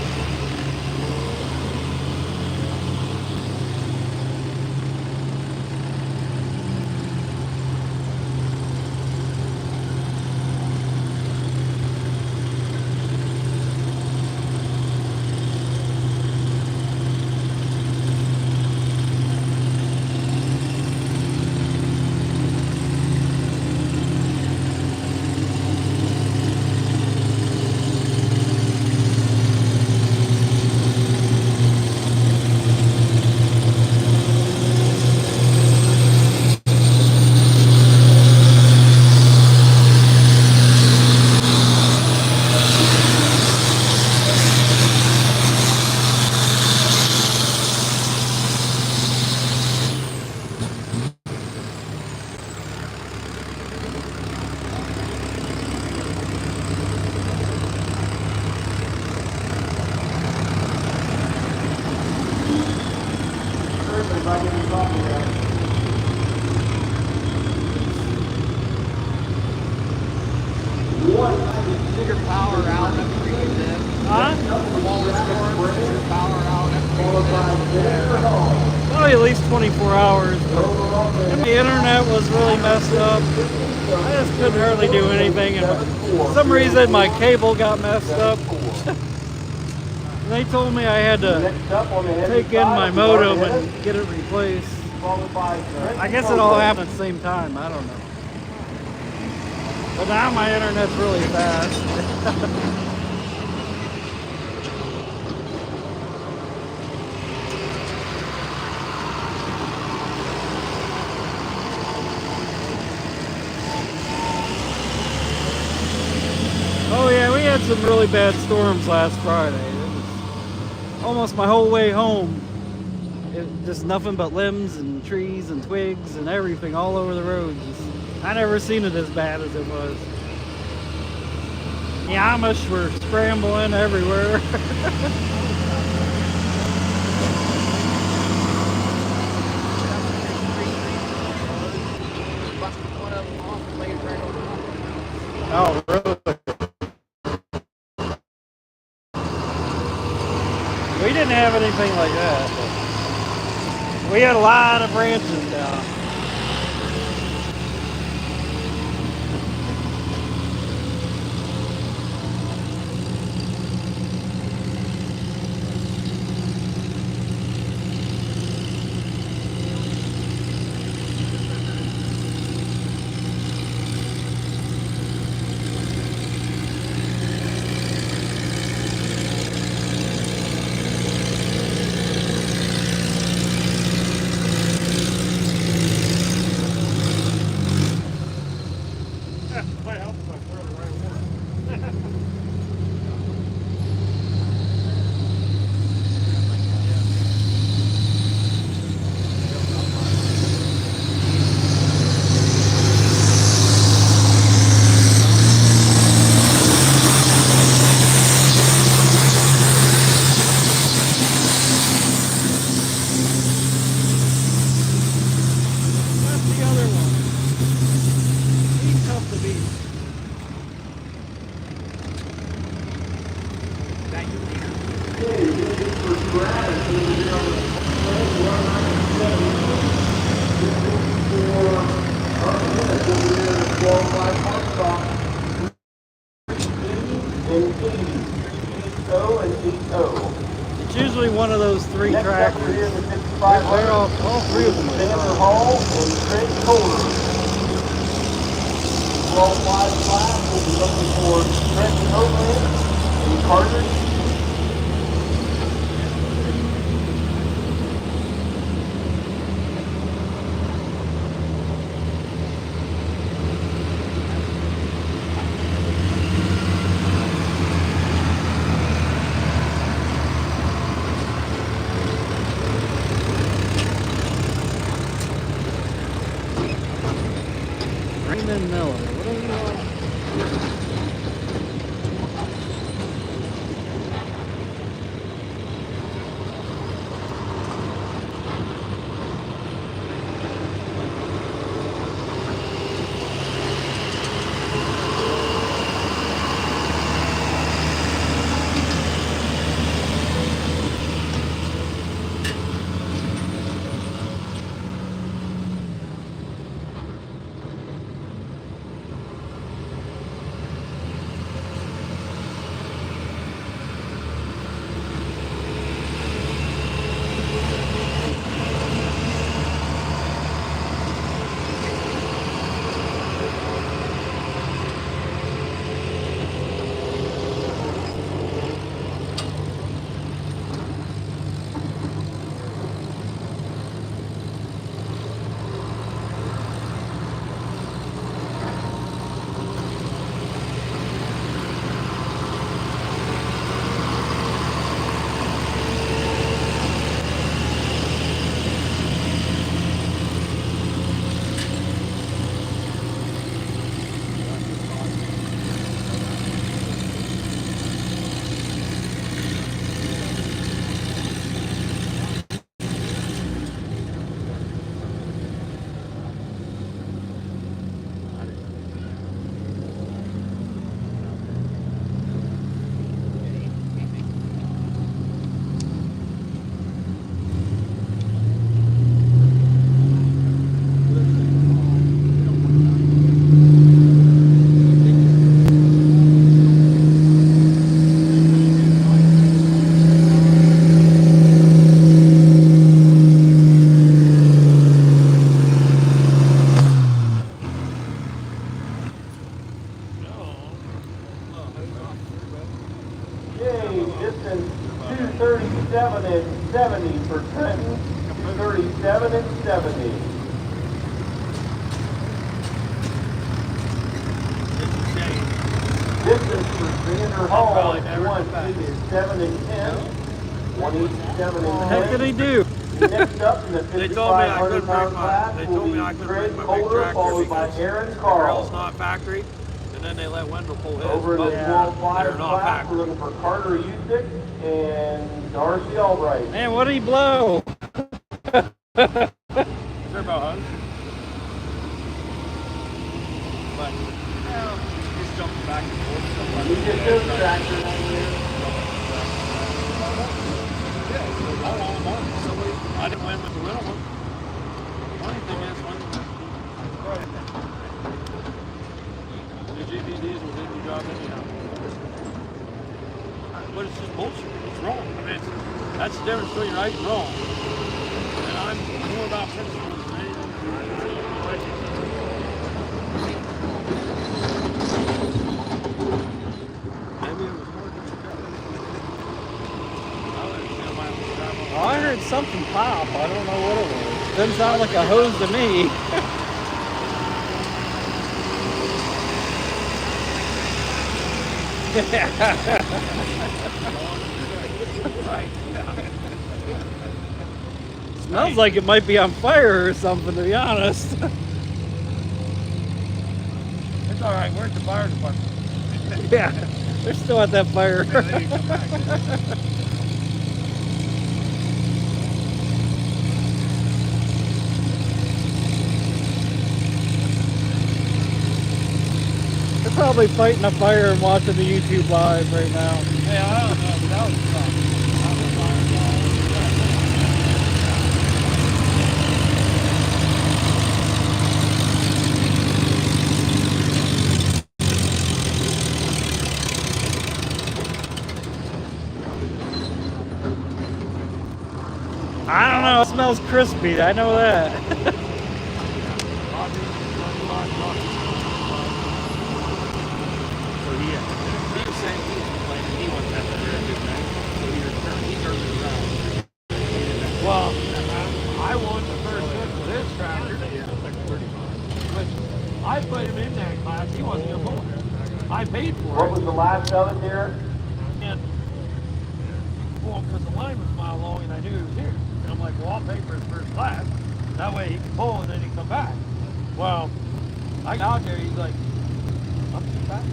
Your power out after you get in. Huh? While it's going, your power out after you get in. Probably at least 24 hours. But the internet was really messed up. I just couldn't hardly do anything. And for some reason, my cable got messed up. And they told me I had to take in my modem and get it replaced. I guess it all happened at the same time. I don't know. But now my internet's really fast. Oh yeah, we had some really bad storms last Friday. It was almost my whole way home. Just nothing but limbs and trees and twigs and everything all over the roads. I never seen it as bad as it was. The Amish were scrambling everywhere. Oh, really? We didn't have anything like that. But we had a lot of branches down. It's usually one of those three tractors. They're all three of them are strong. Hall and Trent Kohler. 12-5 class will be looking for Trent Kohler and Carter. Raymond Miller. What do you want? Distance 2:37 and 70 for Trenton. 2:37 and 70. Distance for Xander Hall is 1:87 and 10. 1:87 and 10. Heck did he do? Next up in the They told me I 5,500 couldn't bring pound my, class they will told me be I couldn't Trent bring my big Kohler, tractor followed by because Aaron the Carl. girl's not factory, and then they let Wendell pull his. Over in the Both 12-5 they're not class, we're factory. looking for Carter Usick and Darcy Albright. Man, what did he blow? They're about 100. But, he's jumping back and forth. You get those tractors over there. I didn't win with the little one. Funny thing is, the GPDs will do the job anyhow. But it's just bullshit. It's wrong. I mean, that's the difference between right and wrong. And I'm more about principles than anything. Maybe it was more than Oh, I heard something pop. I don't know what it was. Doesn't sound like a hose to me. Smells like it might be on fire or something, to be honest. It's all right. We're at the fire department. Yeah, they're still at that fire. Yeah, they didn't come back. probably fighting a fire and watching the YouTube live right now. Yeah, I don't know, but that was fun. That was fireball. I don't know, it smells crispy, I know that. Well, I won the first hit for this tractor. But I put him in that class. He wasn't going to pull it. I paid for What it. was the last of it there? And, well, because the line was a mile long and I knew he was here. And I'm like, well, I'll pay for his first class. That way he can pull and then he can come back. Well, I got out there. He's like, I'm too fast.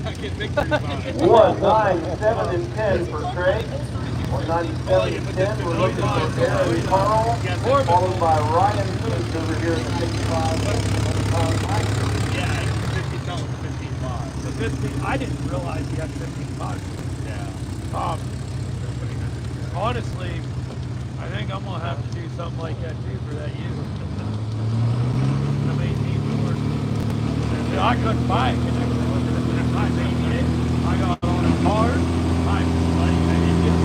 I get victory about it. 1, 9, 7, and 10 for Craig. 197 and 10. We're looking for Aaron Carl, followed by Ryan Lewis over here in the 55. Yeah, 50 tons, 15.5. The 15, I didn't realize he had 15.5. Yeah. Honestly, I think I'm gonna have to do something like that too for that year. The 18 more. Yeah, I couldn't buy it because I made it. I got on a car. I didn't get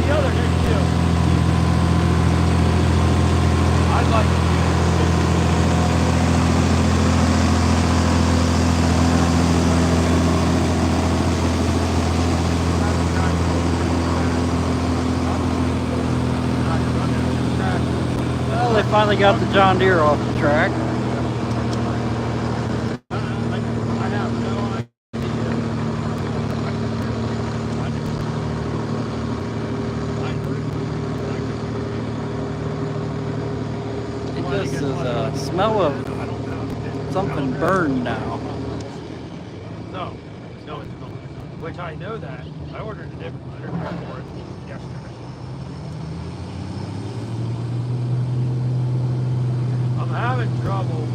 the other thing too. I'd like to Well, they finally got the John Deere off the track. I have no idea. It just is a smell of something burned now. No, it's not. Which I know that. I ordered a different letter for it yesterday. I'm having trouble.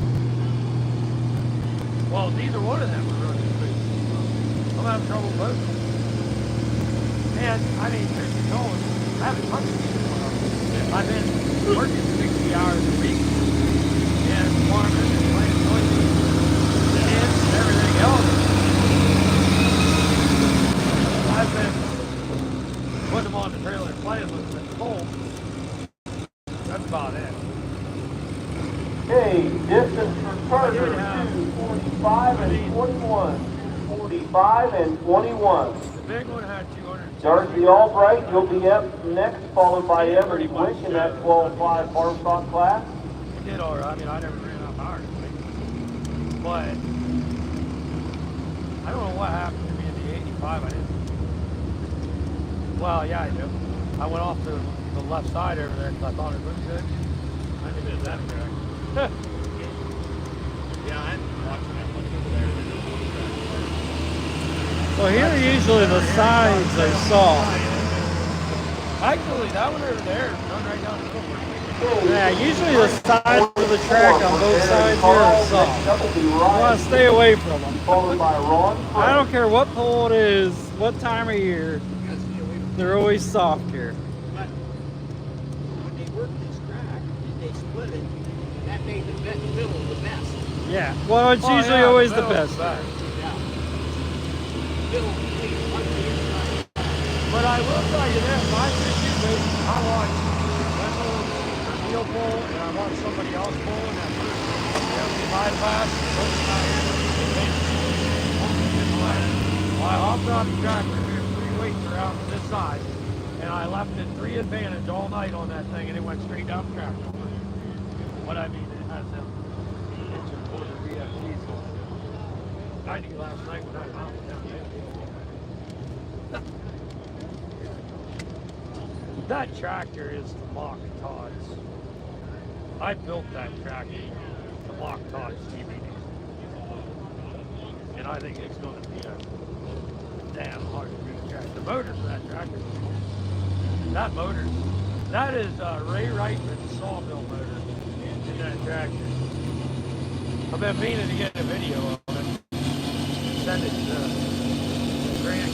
Well, neither one of them are running smooth. I'm having trouble with both. And, I mean, truth be told, I haven't touched it before. I've been working 60 hours a week and farming and playing noises and everything else. I've been putting them on the trailer and playing with them at the cold. That's about it. Okay, distance for Carter, 2:45 and 21. 2:45 and 21. The big one had 200. Darcy Albright, you'll be up next, followed by Evan Wick in that 12.5 farm stock class. He did all right. I mean, I never ran out of hours. But I don't know what happened to me in the 85. I didn't. Well, yeah, I do. I went off to the left side over there because I thought it looked good. I did that track. Yeah, I'm watching that one over there. So here usually the sides are soft. Actually, that one over there is going right down the middle. Yeah, usually the sides of the track on both sides here are soft. You want to stay away from them. Followed by Ron. I don't care what pole it is, what time of year, they're always soft here. But when they worked this track and they split it, that made the middle the best. Yeah, well, it's usually always the best. Yeah. Middle clean, like the inside. But I will tell you this, my fishing, I watched Wendell Neil pull, and I watched somebody else pull in that first 75 class. Well, I hopped off the tractor, there's 3 weights around to this side, and I left it 3 advantage all night on that thing, and it went straight down the tractor. What I mean, it has them engine quarter VFGs on it. 90 last night when I found it down there. That tractor is the mock Todd's. I built that tractor to mock Todd's DVDs. And I think it's going to be a damn hard to beat tractor. The motor for that tractor, that is Ray Reitman's sawmill motor in that tractor. I've been meaning to get a video of it. send it to Grant.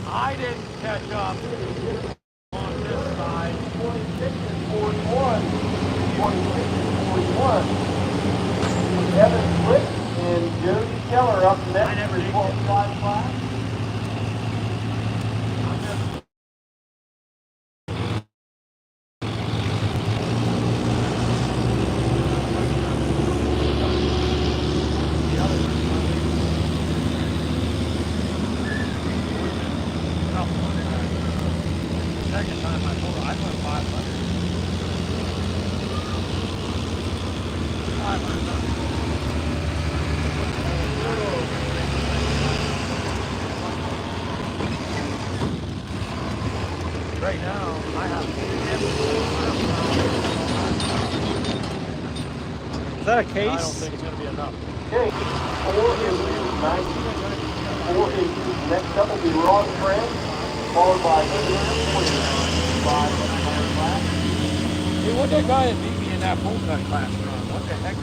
I didn't catch up on this side. 26 and 41. 26 and 41. Evan Slick and Josie Keller up next. I never for did. 12-5 class. Second time I pulled, I put 500. 500. Right now, I have. Is that a I don't case? think it's going to be enough. Okay, 4 is 90. 4 is next up will be Ron Trent, followed by 5 class. Hey, what that guy that beat me in that full cut class run? What the heck?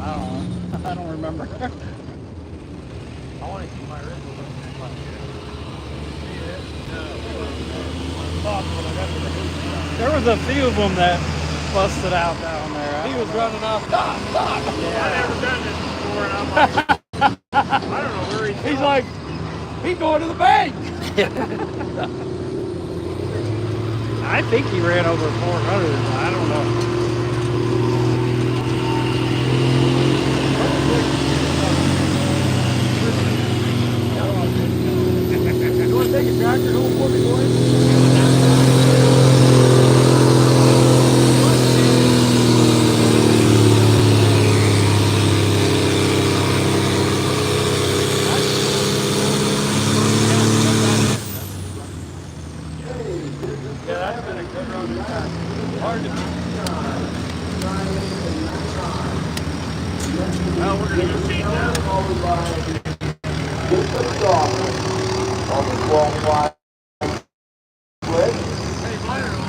I don't know. I don't remember. I want to keep my wrist open. See it? There was a few of them that busted out down there. He was running off. Stop! Stop! Yeah. I've never done this before, and I'm like, I don't know where he's like, he's going to the bank. I think he ran over 400. I don't know. You want to take a tractor home for me, boys? Yeah, that's been a good run. Hard to beat. Now we're going to go change that. Followed by Gibson Dawson on the 12-5 Sled. Hey, mine are on.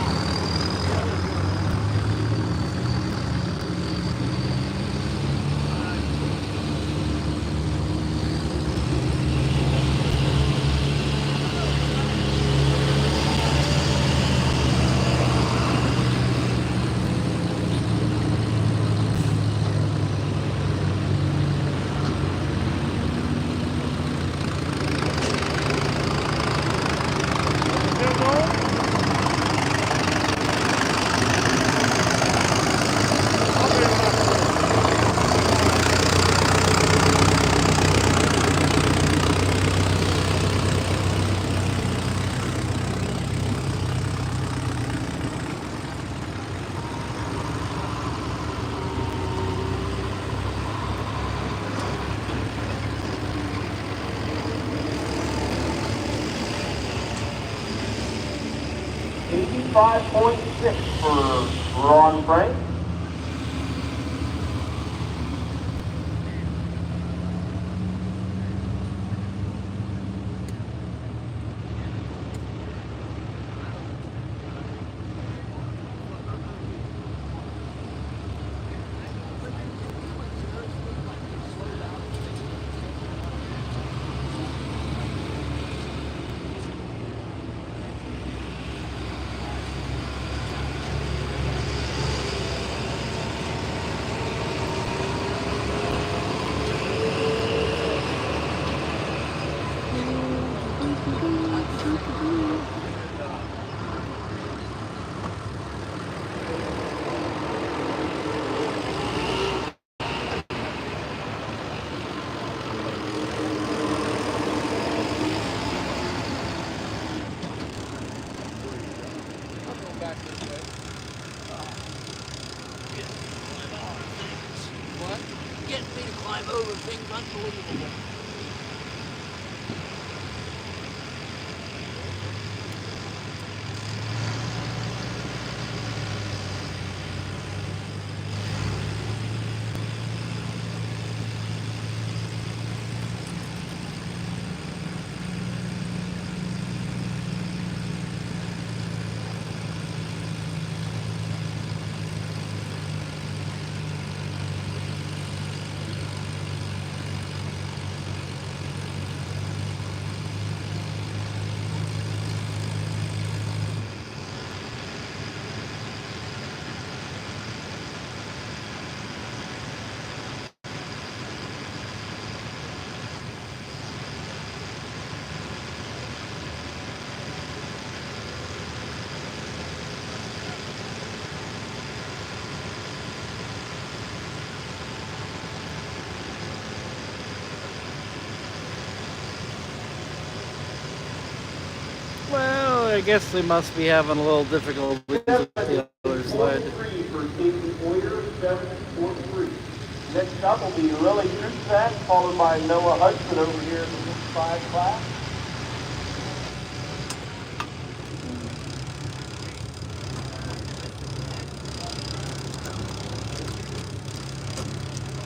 $85.6 for Ron Frank. What? Getting me to climb over things unbelievable. guess we must be having a little difficulty with the other sled. 43 for Casey Boyer, 743. Next up will be Lily Trusack, followed by Noah Hudson over here in the 5 class.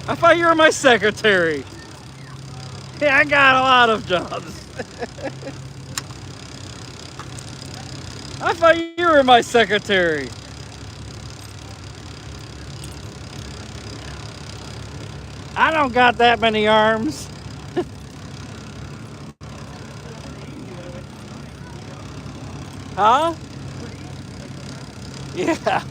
I thought you were my secretary. Yeah, I got a lot of jobs. I thought you were my secretary. I don't got that many arms. Huh? Yeah.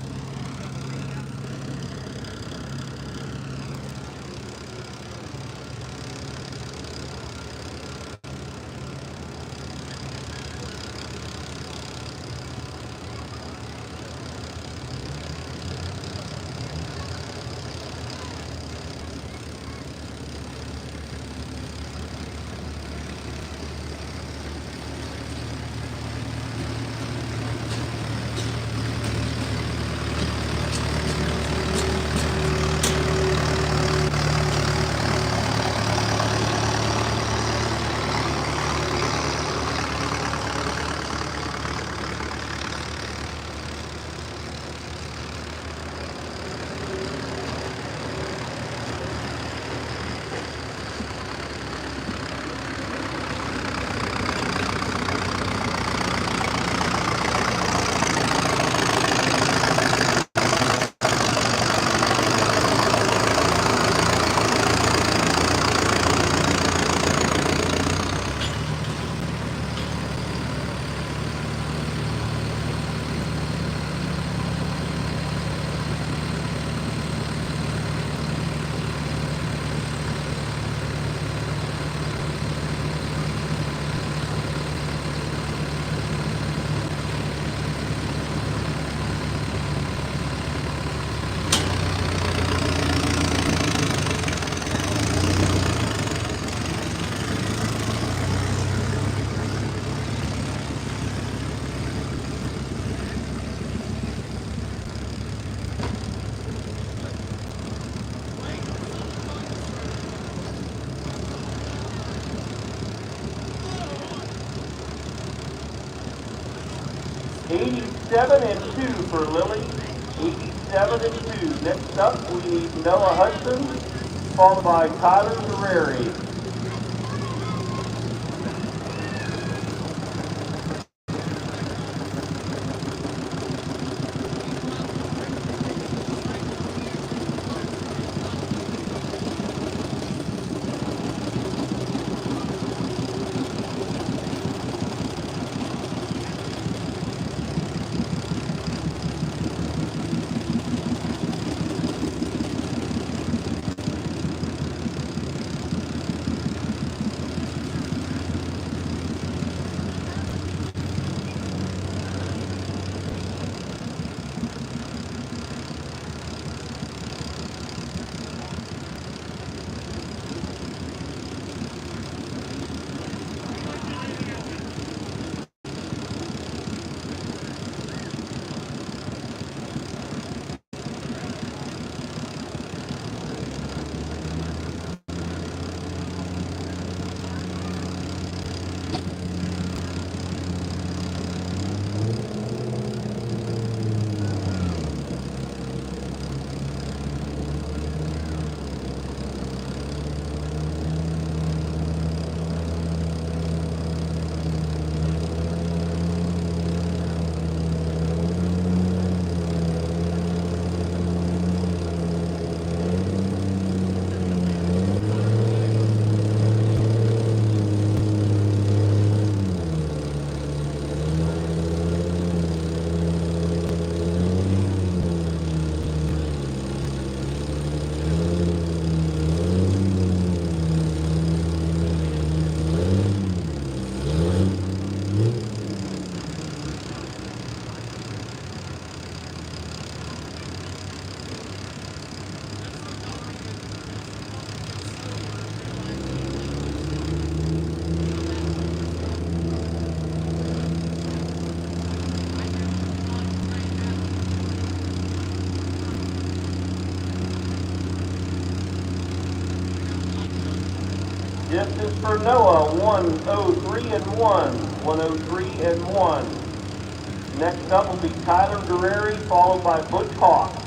'87 and 2 for Lily. 87 and 2. Next up, we need Noah Hudson, followed by Tyler Guerreri. distance for Noah, 103 and 1. 103 and 1. Next up will be Tyler Guerreri, followed by Butch Hawk.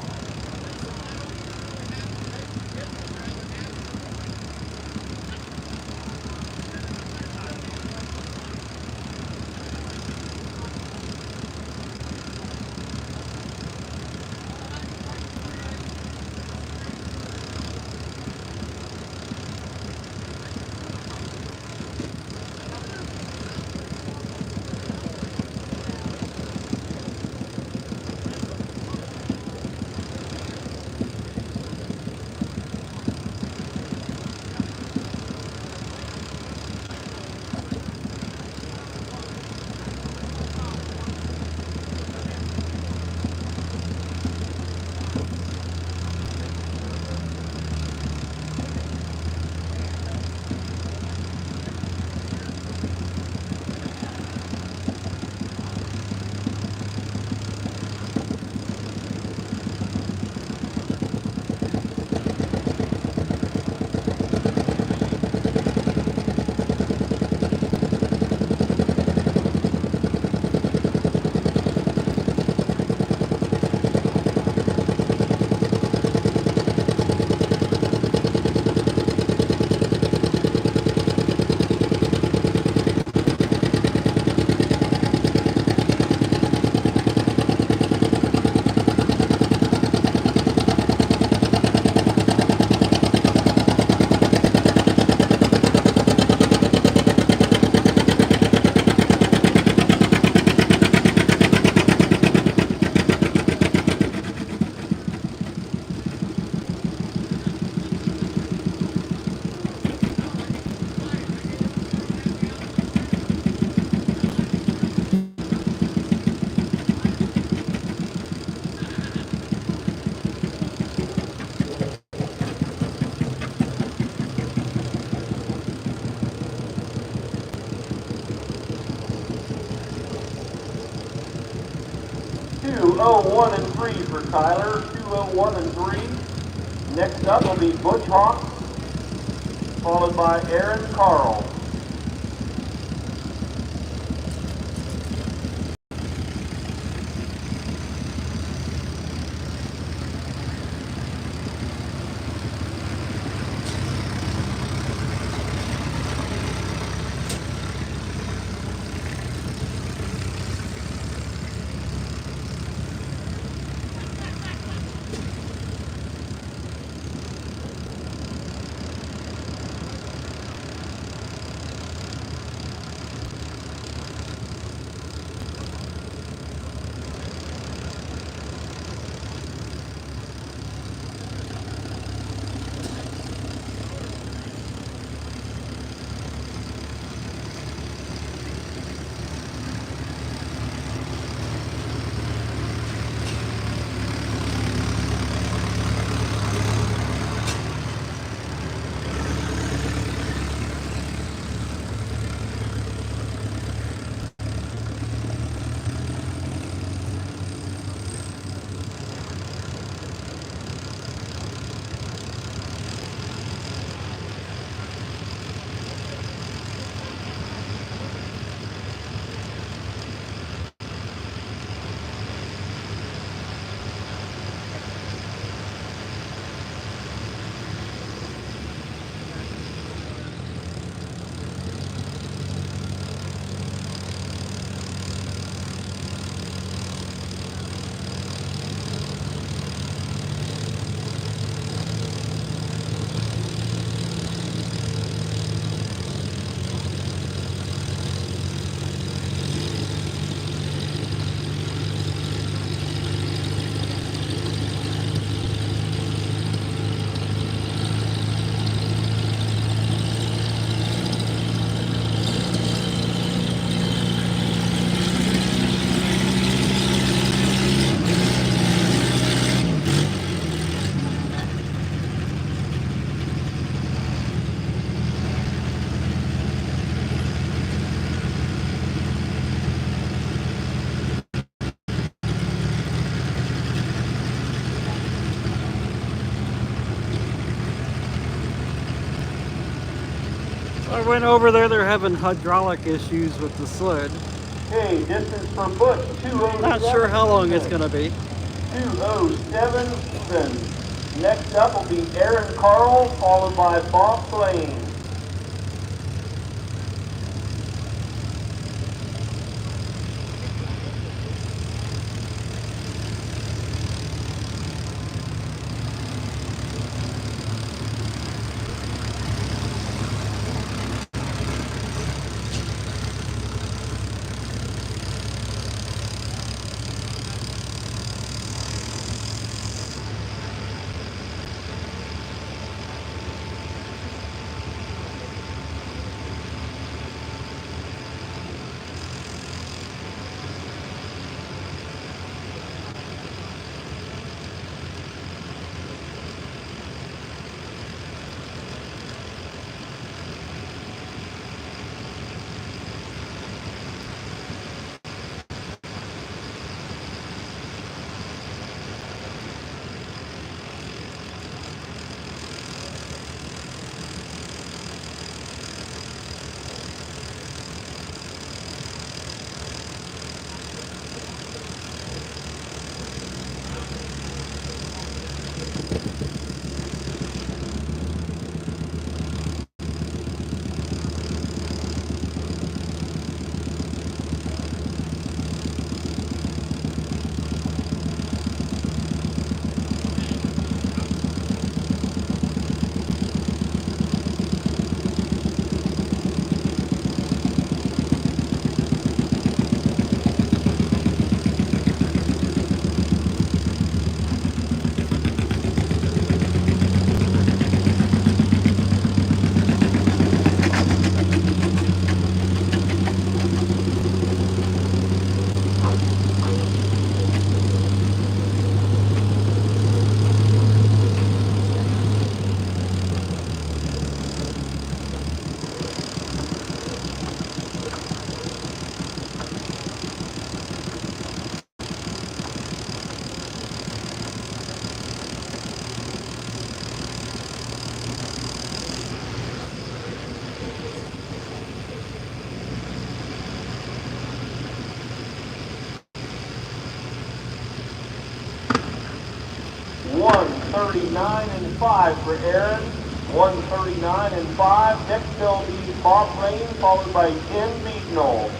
Oh, 1 and 3 for Tyler, 201 and 3. Next up will be Butch Hawk, followed by Aaron Carl. I went over there, they're having hydraulic issues with the sled. Okay, distance for Bush, 207. Not sure how long it's gonna be. 207 even. Next up will be Aaron Carl, followed by Bob Blaine. $139.05 for Aaron. $139.05. Next will be Bob Lane, followed by Ken Beadnall.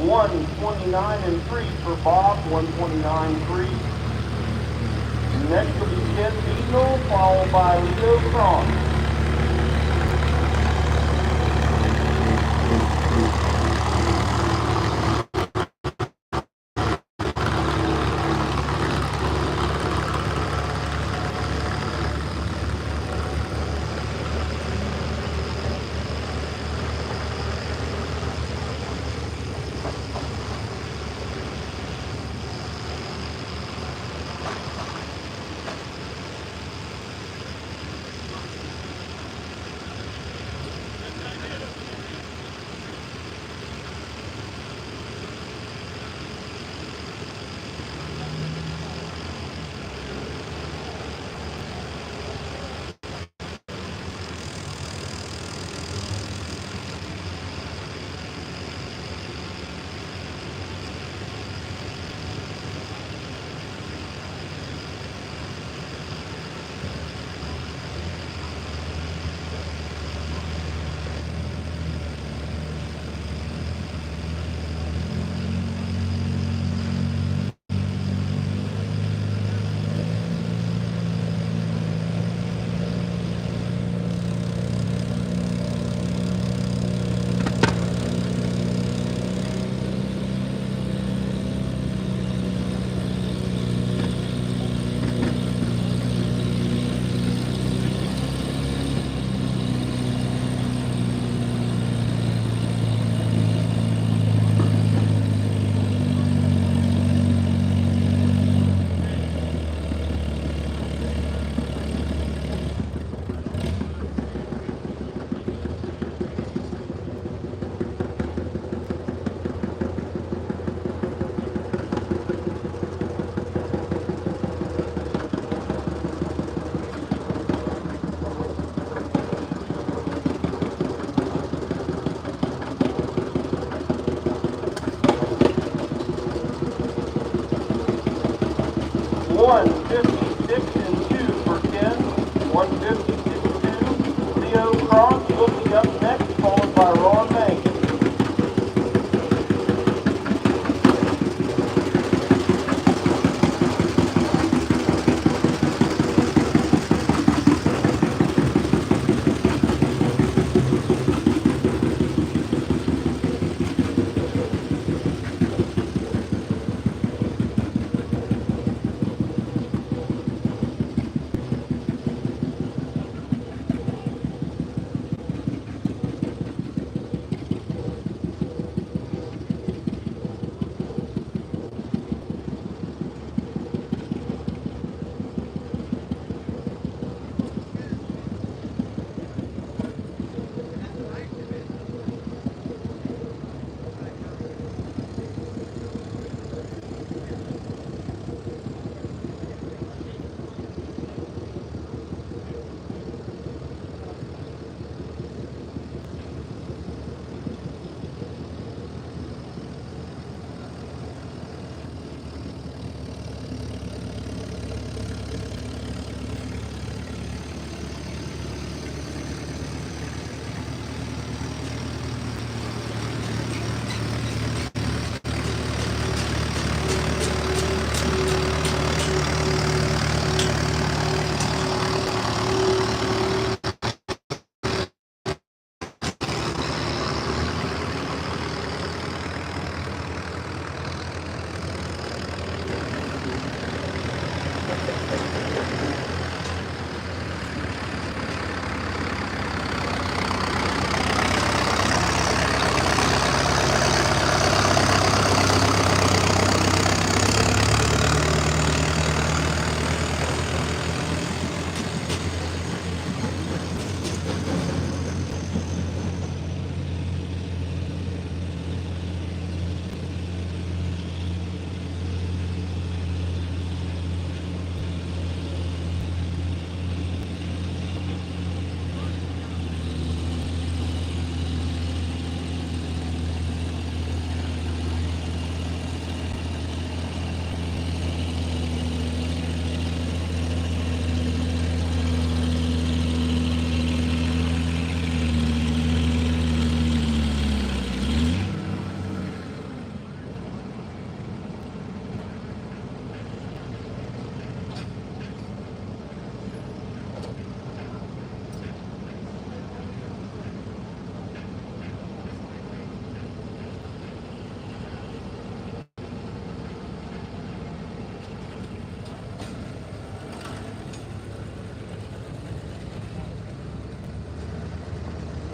129 3 for Bob, 129 3. Next will be Ken Beadle, followed by Leo Cron.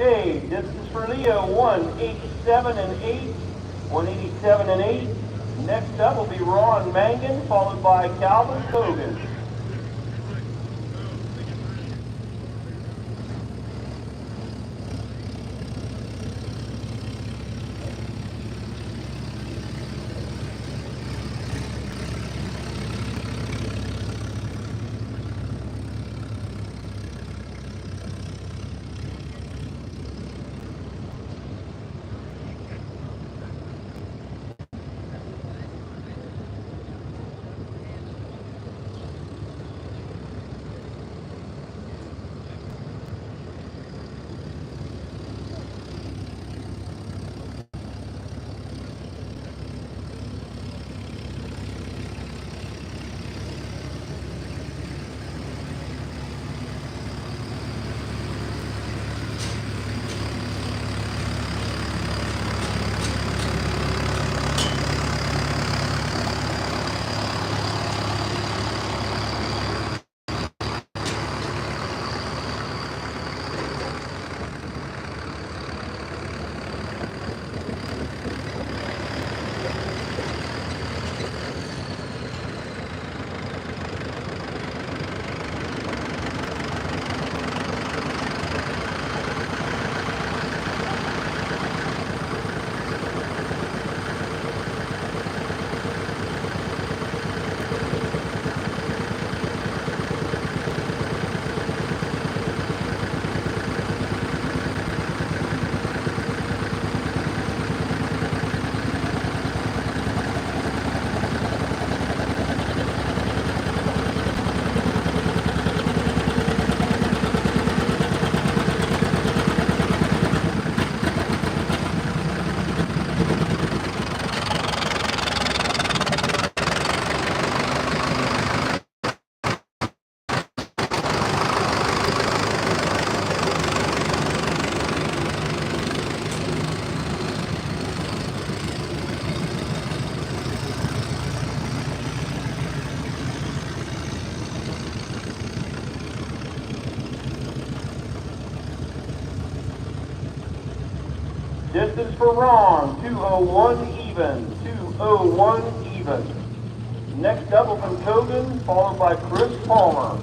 Okay, distance for Leo, 187 and 8. 187 and 8. Next up will be Ron Mangan, followed by Calvin Cogan. Distance for Ron, 201 even. 201 even. Next up will be Cogan, followed by Chris Palmer.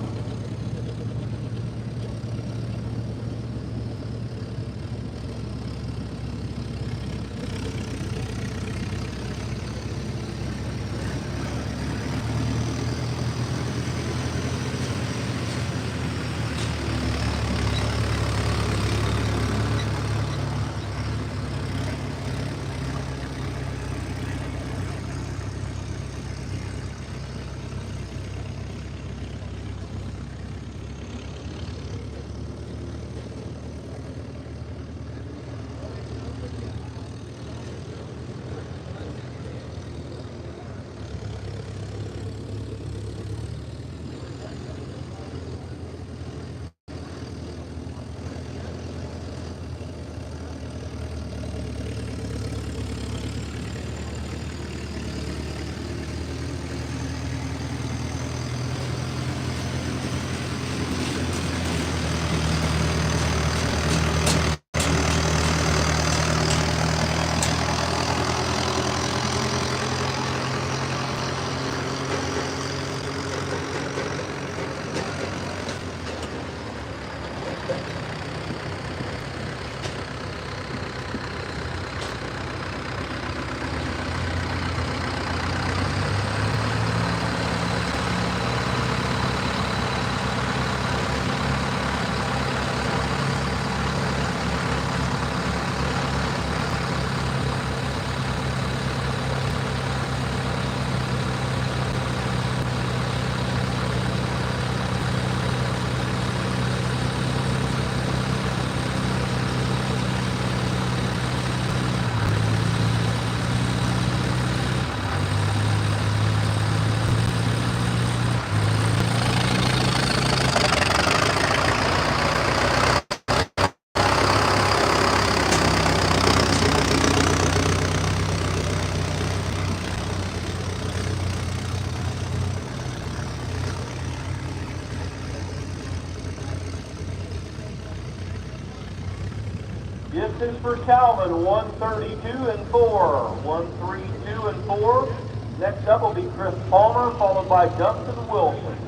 Distance for Calvin, 132 and 4. 132 and 4. Next up will be Chris Palmer, followed by Dustin Wilson.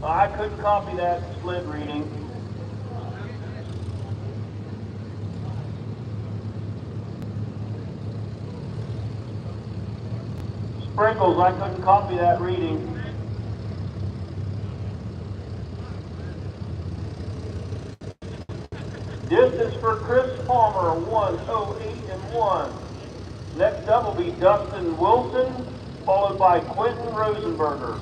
I couldn't copy that Sled reading. Sprinkles, I couldn't copy that reading. Distance for Chris Palmer, 1:08 and 1. Next up will be Dustin Wilson, followed by Quentin Rosenberger.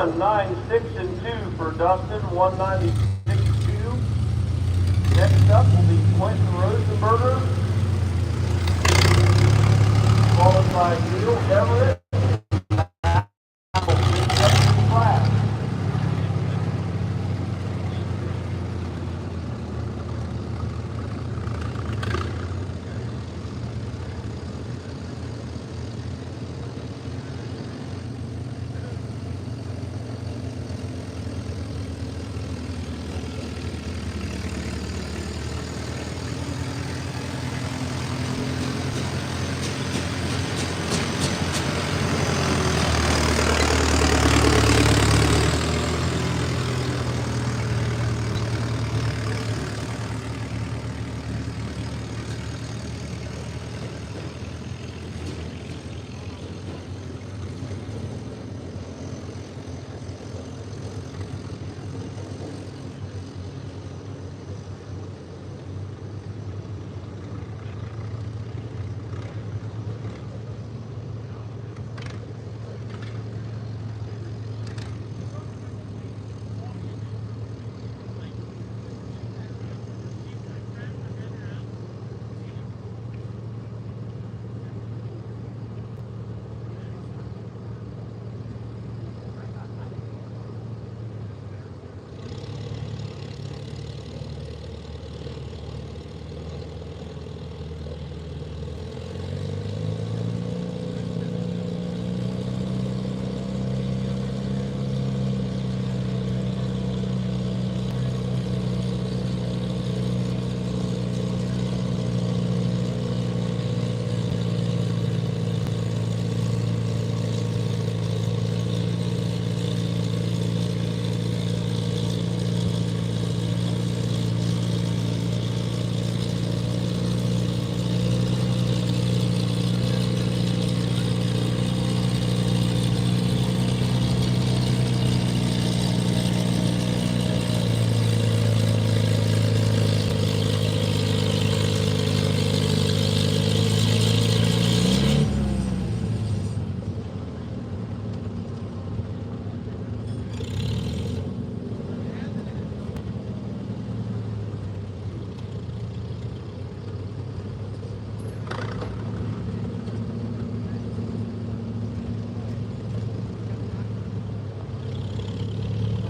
196 and 2 for Dustin, 196-2. Next up will be Quentin Rosenberger, followed by Neil Everett. Class.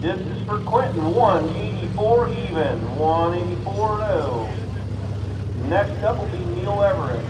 This is for Quentin, 184 even, 184-0. Next up will be Neil Everett.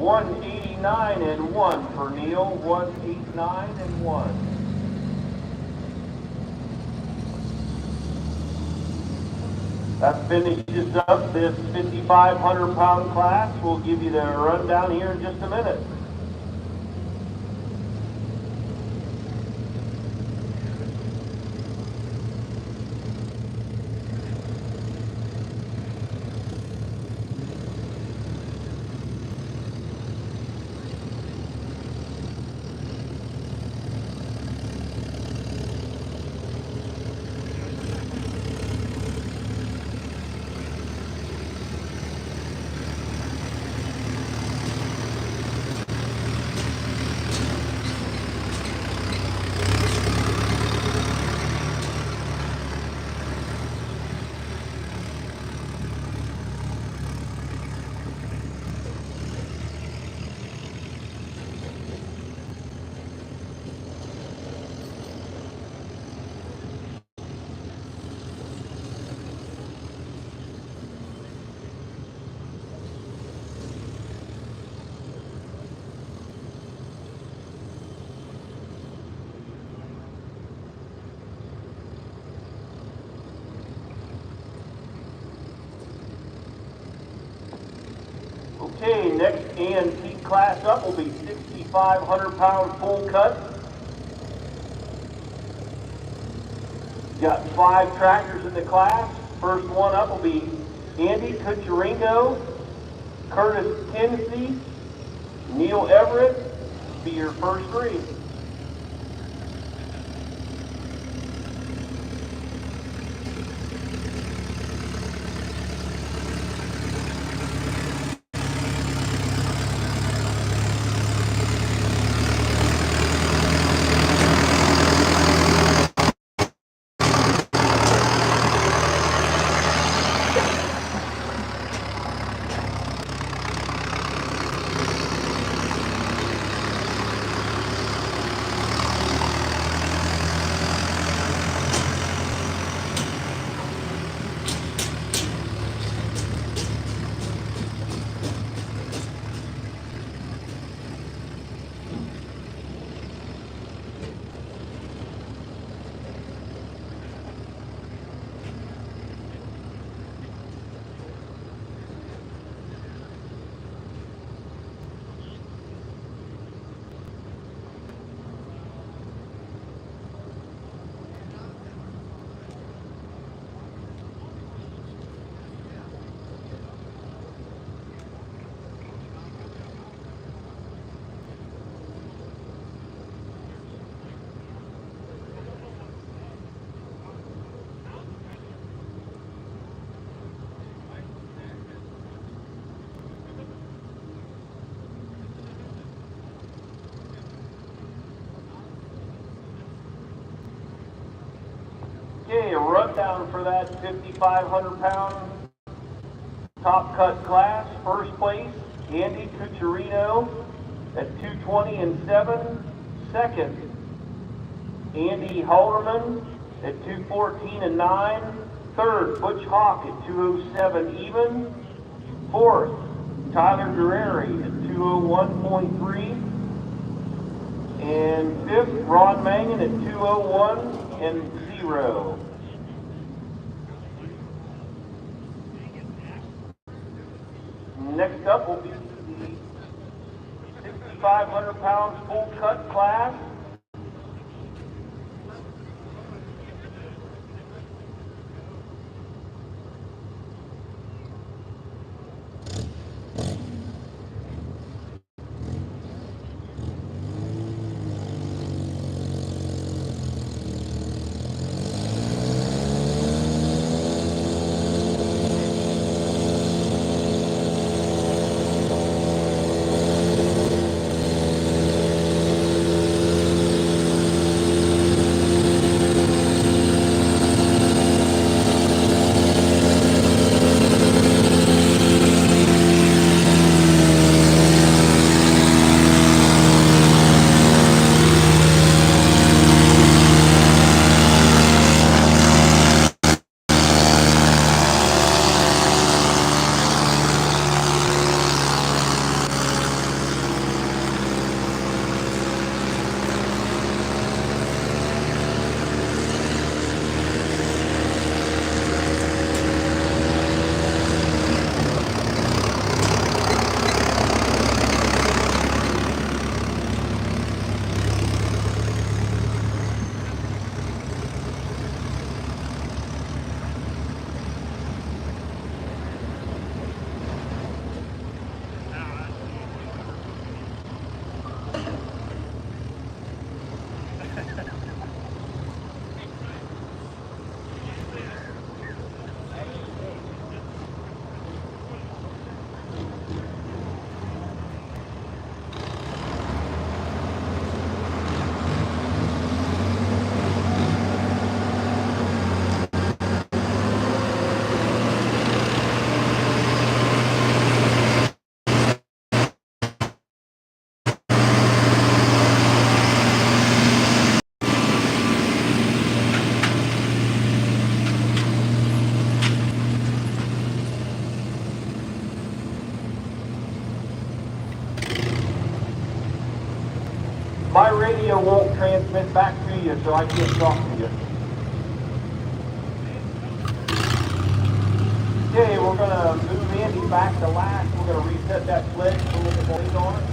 189 and 1 for Neil. 189 and 1. That finishes up this 5,500 pound class. We'll give you the rundown here in just a minute. Okay, next antique class up will be 6,500 pound full cut. Got 5 tractors in the class. First one up will be Andy Cucciaringo, Curtis Tennessee, Neil Everett. Be your first 3. Okay, a rundown for that 5,500 pound top cut class. First place, Andy Cucciarino at 220 and 7. Second, Andy Halderman at 214 and 9. Third, Butch Hawk at 207 even. Fourth, Tyler Guerreri at 201.3. And fifth, Ron Mangan at 201 and 0. Next up will be the 6,500 pounds full cut class. won't transmit back to you, so I can't talk to you. Okay, we're gonna move Andy back to last. We're gonna reset that sled, put a little bit more weight on it.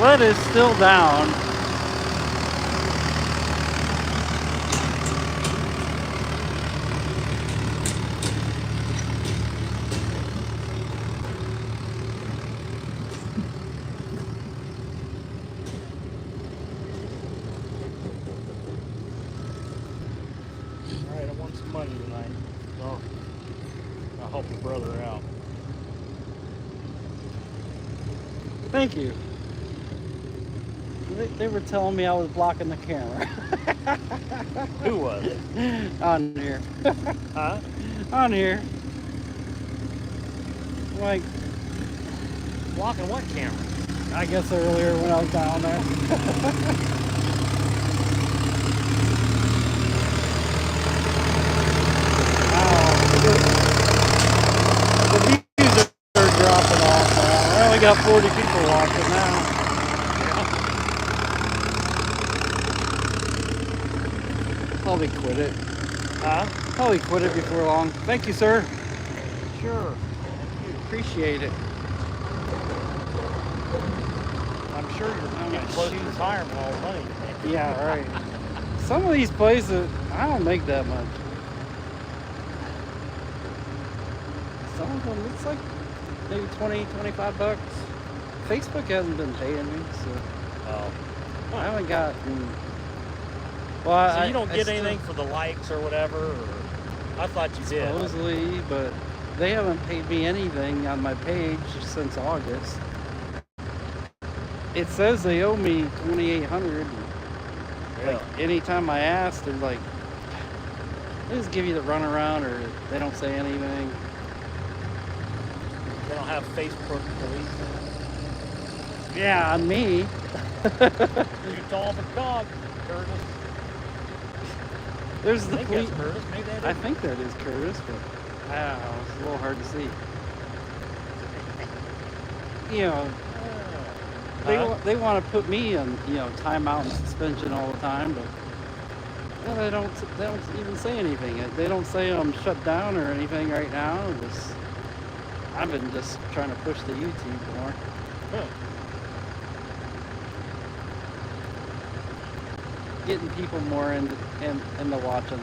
Sled is still down. Alright, I won some money tonight. So I'll help a brother out. Thank you. They were telling me I was blocking the camera. Who was? On here. Huh? On here. Like, Blocking what camera? I guess earlier when I was down there. The views are dropping off now. I only got 40 people watching now. Probably quit it. Huh? Probably quit it before long. Thank you, sir. Sure. Appreciate it. I'm sure you're getting close to retirement all the money you make. Yeah, right. Some of these places, I don't make that much. Some of them, it's like maybe 20, 25 bucks. Facebook hasn't been paying me, so Oh. I haven't gotten. Well, So you don't get still- anything for the likes or whatever? Or I thought you did. Supposedly, but they haven't paid me anything on my page since August. It says they owe me $2,800. Really? Like anytime I ask, they're like, they just give you the runaround, or they don't say anything. They don't have Facebook police. Yeah, on me. You tall for God, Curtis. There's I the think police. that's Curtis. Maybe that I is. think that is Curtis, but I don't know. It's a little hard to see. You know, they want to put me in, timeout and suspension all the time, but they don't even say anything. They don't say I'm shut down or anything right now. I've been just trying to push the YouTube more. Huh. Getting people more into watching.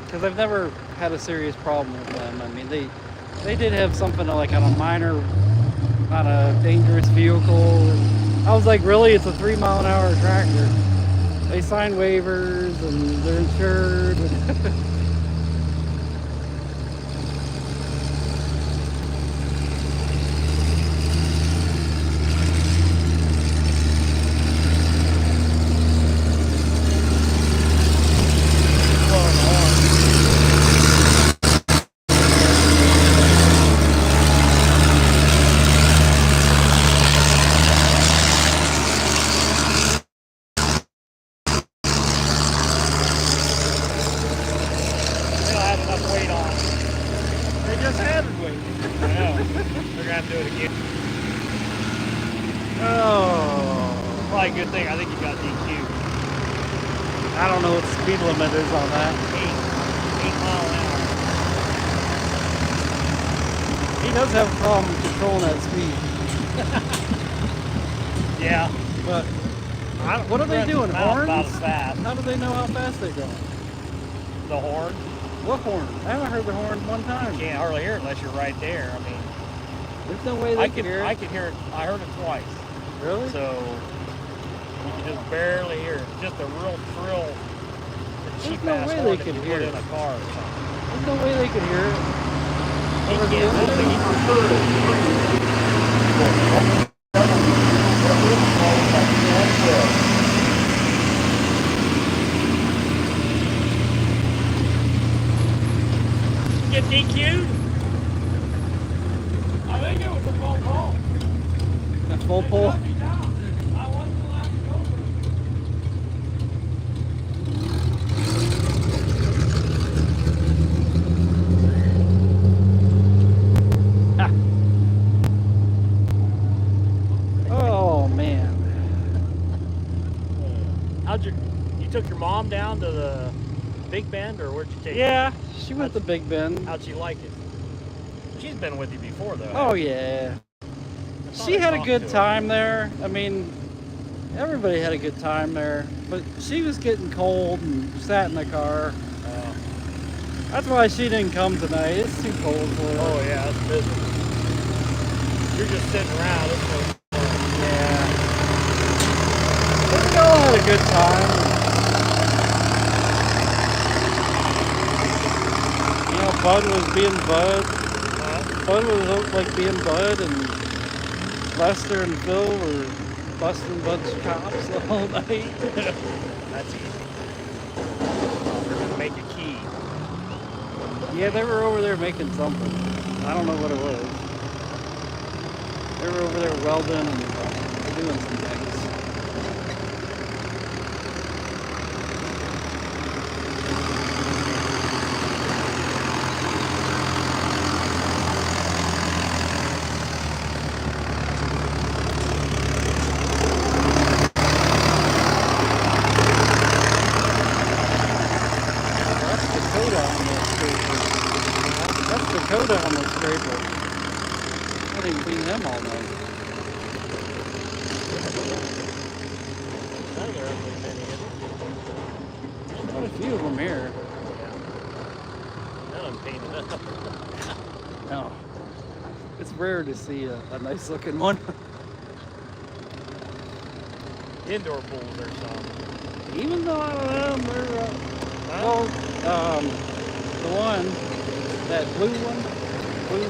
Because I've never had a serious problem with them. I mean, they did have something like on a minor, on a dangerous vehicle. I was like, really? It's a 3-mile-an-hour tractor. They sign waivers and they're insured. Probably a good thing. I think he got DQ. I don't know what the speed limit is on that. 8 mile an hour. He does have a problem controlling that speed. Yeah. But what are they doing? Horns? About as fast. How do they know how fast they're going? The horn? What horn? I haven't heard the horn one time. You can't hardly hear it unless you're right there. I mean, there's no way they can hear it. I can hear it. I heard it twice. Really? So you can just barely hear it. Just a real trill. There's no way they can hear it in a car or something. There's no way they can hear it. He can't. Get DQ'd? I think it was a full pull. A full pull? I wasn't allowed to go for Oh man. You took your mom down to the Big Bend, or where'd you take her? Yeah, she went to Big Bend. How'd she like it? She's been with you before, though. Oh yeah. She had a good time there. I mean, everybody had a good time there. But she was getting cold and sat in the car. That's why she didn't come tonight. It's too cold for her. Oh yeah, it's miserable. You're just sitting around. It's no fun. Yeah. But we all had a good time. You know, Bud was being Bud. Huh? Bud was like being Bud, and Lester and Phil were busting Bud's chops the whole night. That's easy. They're gonna make a key. Yeah, they were over there making something. I don't know what it was. They were over there welding and doing some things. Dakota on the scraper. I didn't clean them all night. None of there are really many, is There's quite a few of them here. there? None of them painted up. No. It's rare to see a nice looking one. Indoor pools or some. Even though I don't know, they're, the one, that blue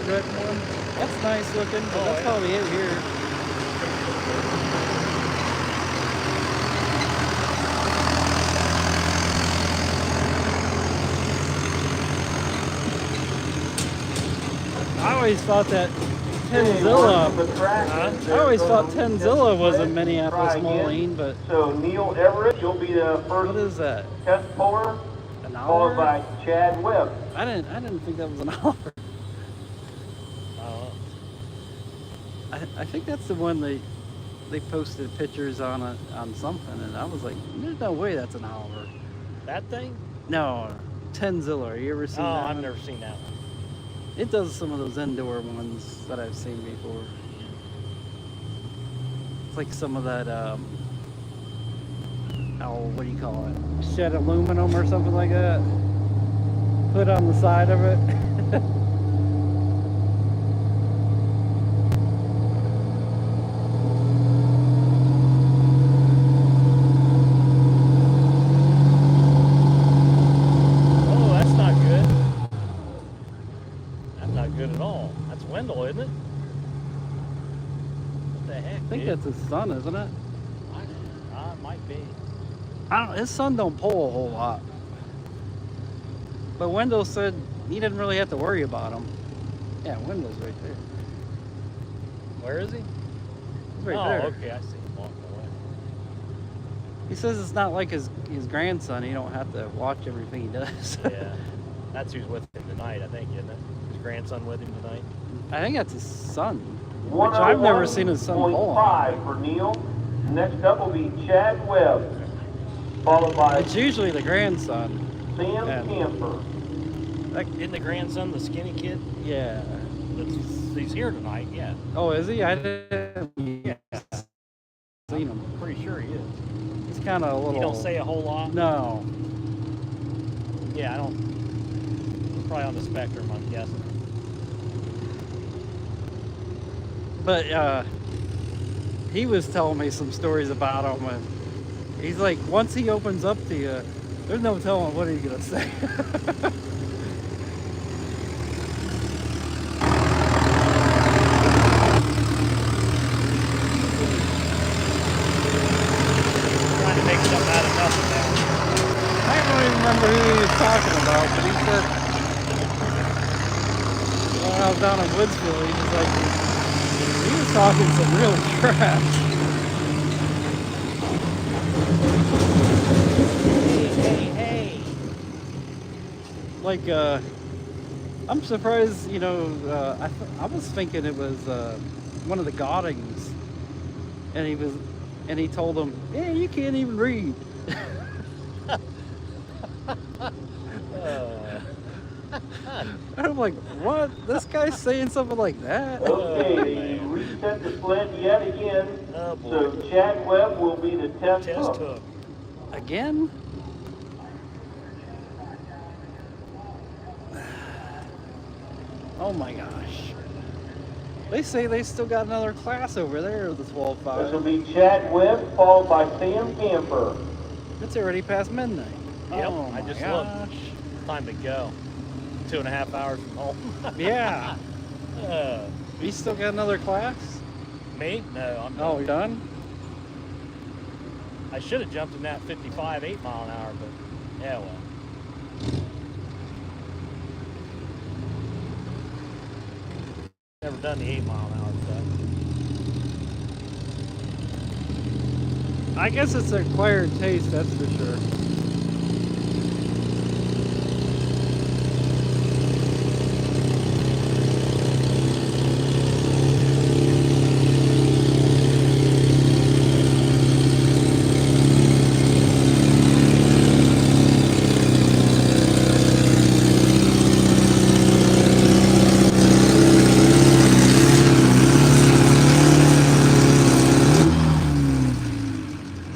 red one, that's nice looking, but that's probably it here. I always thought that Tenzilla was in Minneapolis, Moline, but So Neil Everett, you'll be the first what is that? test puller, An followed Oliver? by Chad Webb. I didn't think that was an Oliver. I think that's the one they posted pictures on something, and I was like, there's no way that's an Oliver. That thing? No, Tenzilla. You ever seen that? I've one? never seen that one. It does some of those indoor ones that I've seen before. It's like some of that, what do you call it? Shed aluminum or something like that. Put on the side of it. Oh, that's not good. That's not good at all. That's Wendell, isn't it? What the heck, I think dude? that's his son, isn't it? It might be. His son don't pull a whole lot. But Wendell said he didn't really have to worry about him. Yeah, Wendell's right there. Where is he? He's right there. Okay, I see him walking away. He says it's not like his grandson. You don't have to watch everything he does. Yeah, that's who's with him tonight, I think, isn't it? His grandson with him tonight. I think that's his son, which I've never seen his son pull on. 101.5 for Neil. Next up will be Chad Webb, followed by It's usually the grandson. Sam Yeah. Camper. Isn't the grandson the skinny kid? Yeah. He's here tonight, yeah. Oh, is he? I didn't seen him. Pretty sure he is. He's kind of a little. He don't say a whole lot? No. Yeah, I don't. He's probably on the spectrum, I'm guessing. But he was telling me some stories about him, and he's like, once he opens up to you, there's no telling what he's gonna say. Trying to make something out of nothing now. I don't even remember who he was talking about, but he said, when I was down in Woodsville, he was like, he was talking some real trash. Hey. Like, I'm surprised, you know, I was thinking it was one of the Goddings, and he told him, yeah, you can't even read. I'm like, what? This guy's saying something like that? Okay, reset the sled yet again. Oh, boy. So Chad Webb will be the test hook. hook. Again? Oh my gosh. They say they still got another class over there, the This will 12.5. be Chad Webb, followed by Sam Camper. It's already past midnight. Yep, Oh I my just gosh. looked. Time to go. 2.5 hours from home. Yeah. Uh, You still got another class? me? No, I'm Oh, done. you're done? I should have jumped in that 55, 8 mile an hour, but yeah, well. Never done the 8 mile an hour stuff. I guess it's an acquired taste, that's for sure.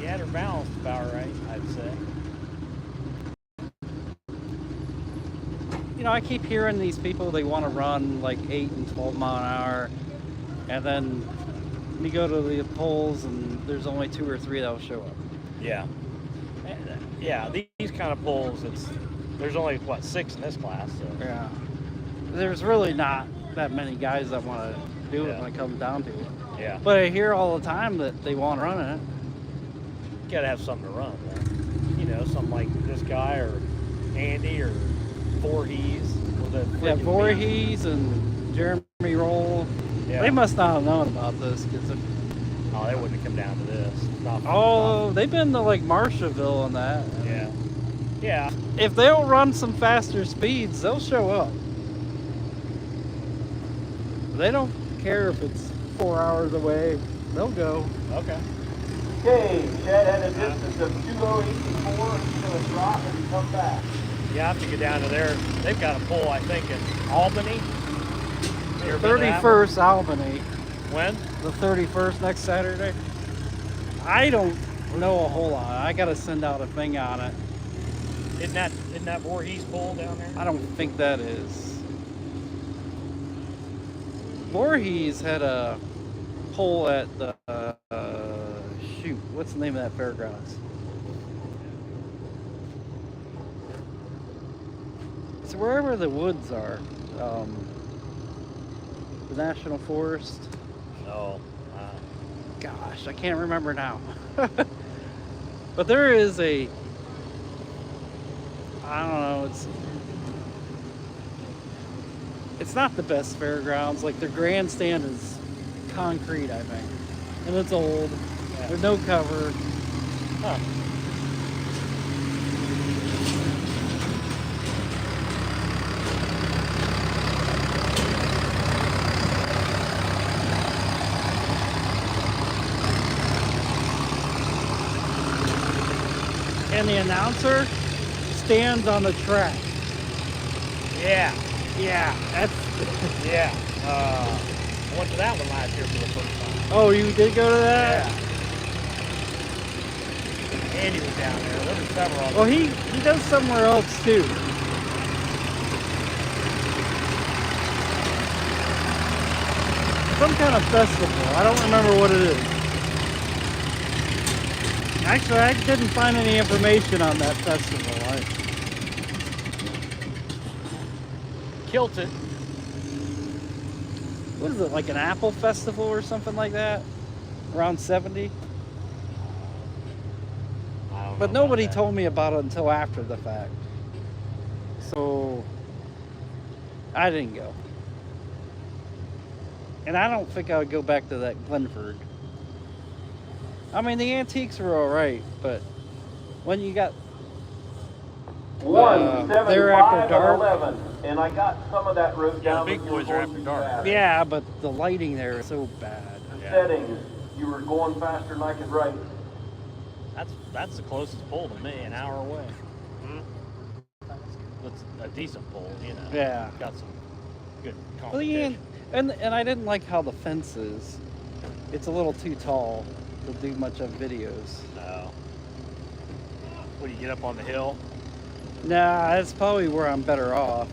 Yeah, they're balanced about right, I'd say. You know, I keep hearing these people, they want to run like 8 and 12 mile an hour, and then you go to the polls and there's only 2 or 3 that'll show up. Yeah. Yeah, these kind of pulls, there's only, what, 6 in this class, so. Yeah. There's really not that many guys that want to do it Yeah. when it comes down to it. Yeah. But I hear all the time that they want to run it. You gotta have something to run, man. You know, something like this guy or Andy or Voorhees. Yeah, Voorhees and Jeremy Roll. Yeah. They must not have known about this. Cause Oh, they wouldn't have come down to this. they've been to like Marshallville and that. Yeah. Yeah. If they'll run some faster speeds, they'll show up. They don't care if it's 4 hours away. They'll go. Okay. Okay, Chad had a distance of 2:084. He's going to drop and come back. You have to go down to there. They've got a pull, I think, in Albany. You ever been to that 31st Albany. one? When? The 31st next Saturday. I don't know a whole lot. I gotta send out a thing on it. Isn't that Voorhees pull down there? I don't think that is. Voorhees had a poll at the shoot. What's the name of that fairgrounds? It's wherever the woods are. The National Forest. Oh. Gosh, I can't remember now. But there is I don't know, it's not the best fairgrounds. Like their grandstand is concrete, I think. And it's old. Yeah. There's no cover. Huh. And the announcer stands on the track. Yeah. Yeah, that's. Yeah. I went to that one last year for the first time. Oh, you did go to that? Yeah. Andy was down there. There were several of them. Well, he does somewhere else too. Some kind of festival. I don't remember what it is. Actually, I didn't find any information on that festival. Kilt it. What is it, like an apple festival or something like that? Around 70? I don't know But nobody about that. told me about it until after the fact. So, I didn't go. And I don't think I would go back to that Glenford. I mean, the antiques were all right, but when you got they're after 1:75 dark. and 11, and I got some of that road Yeah, down. the big but you were boys are going after too dark. fast. Yeah, but the lighting there is so bad. Yeah. Settings, you were going faster than I could write. That's the closest pull to me, an hour away. That's a decent pull, you know. Yeah. Got some good Well, yeah, competition. and I didn't like how the fence is. It's a little too tall to do much of videos. No. What do you get up on the hill? Nah, that's probably where I'm better off.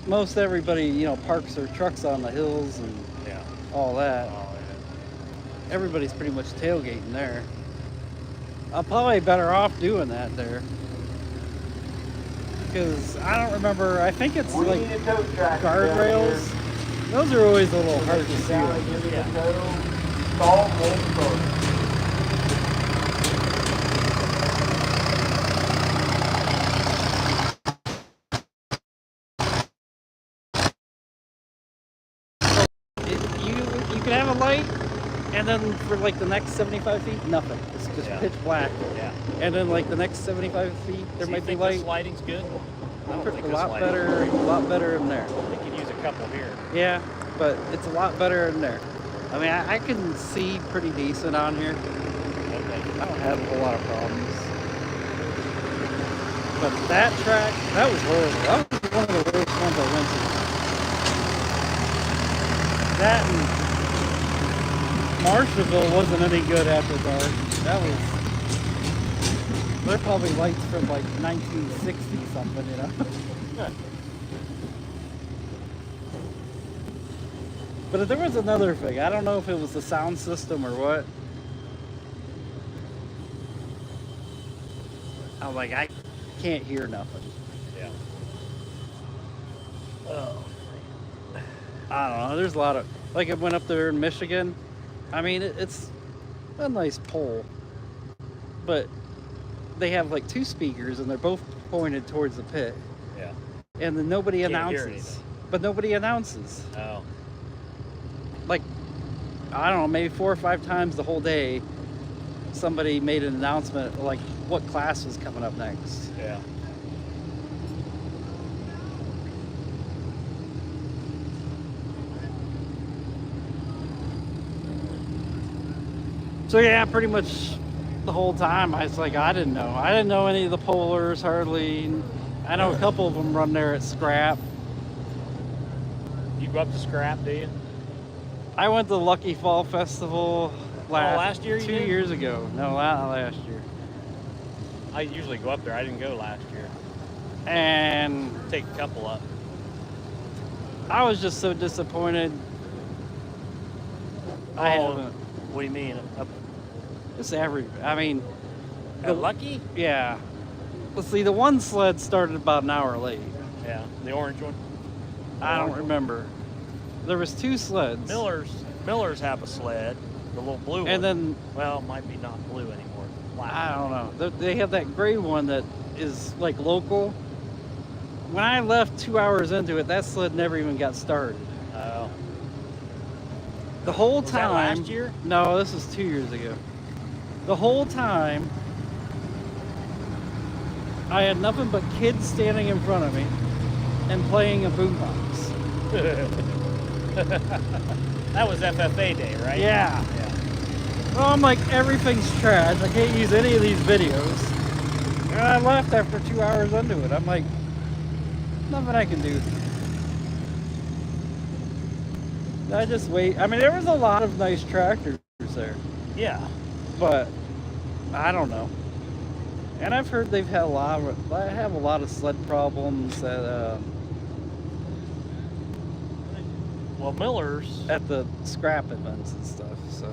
Most everybody, you know, parks their trucks on the hills and Yeah. all that. Oh, yeah. Everybody's pretty much tailgating there. I'm probably better off doing that there. because I don't remember. I think it's We like need a tow tractor down guardrails. here. Those are always a little So hard they to get see. down and give me Yeah. the tow, salt, and start. You could have a light, and then for like the next 75 feet, nothing. It's just Yeah. pitch black. Yeah. And then like the next 75 feet, there So might you be think light. this lighting's good? I don't think A this lot lighting's better, great. a lot better in there. They could use a couple here. Yeah, but it's a lot better in there. I mean, I can see pretty decent on here. Okay. I don't have a whole lot of problems. But that track, that was horrible. That was one of the worst ones I went to. That and Marshallville wasn't any good after dark. That was, they're probably lights from like 1960 something, you know? But there was another thing. I don't know if it was the sound system or what. I'm like, I can't hear nothing. Yeah. Oh. I don't know. There's a lot of, like, it went up there in Michigan. I mean, it's a nice pole, but they have like two speakers and they're both pointed towards the pit. Yeah. And then nobody Can't hear announces. anything. But nobody announces. Oh. Like, I don't know, maybe 4 or 5 times the whole day, somebody made an announcement like what class was coming up next. Yeah. So yeah, pretty much the whole time I was like, I didn't know. I didn't know any of the polars hardly. I know a couple of them run there at Scrap. You go up to Scrap, do you? I went to the Lucky Fall Festival last year you 2 did? years ago. No, not last year. I usually go up there. I didn't go last year. And Take a couple up. I was just so disappointed. I haven't. What do you mean? Up It's every. I mean, at Lucky? yeah. Let's see. The one sled started about an hour late. Yeah. The orange one? I don't remember. There was 2 sleds. Miller's have a sled. The little blue one. And then Well, it might be not blue anymore. Black. I don't know. They have that gray one that is like local. When I left 2 hours into it, that sled never even got started. Oh. The whole Was time. that last year? No, this was 2 years ago. The whole time, I had nothing but kids standing in front of me and playing a boombox. That was FFA day, right? Yeah. Yeah. Well, I'm like, everything's trash. I can't use any of these videos. And I left after 2 hours into it. I'm like, nothing I can do. I just wait. I mean, there was a lot of nice tractors there, Yeah. but I don't know. And I've heard they've had have a lot of sled problems Well, Miller's at the scrap events and stuff. So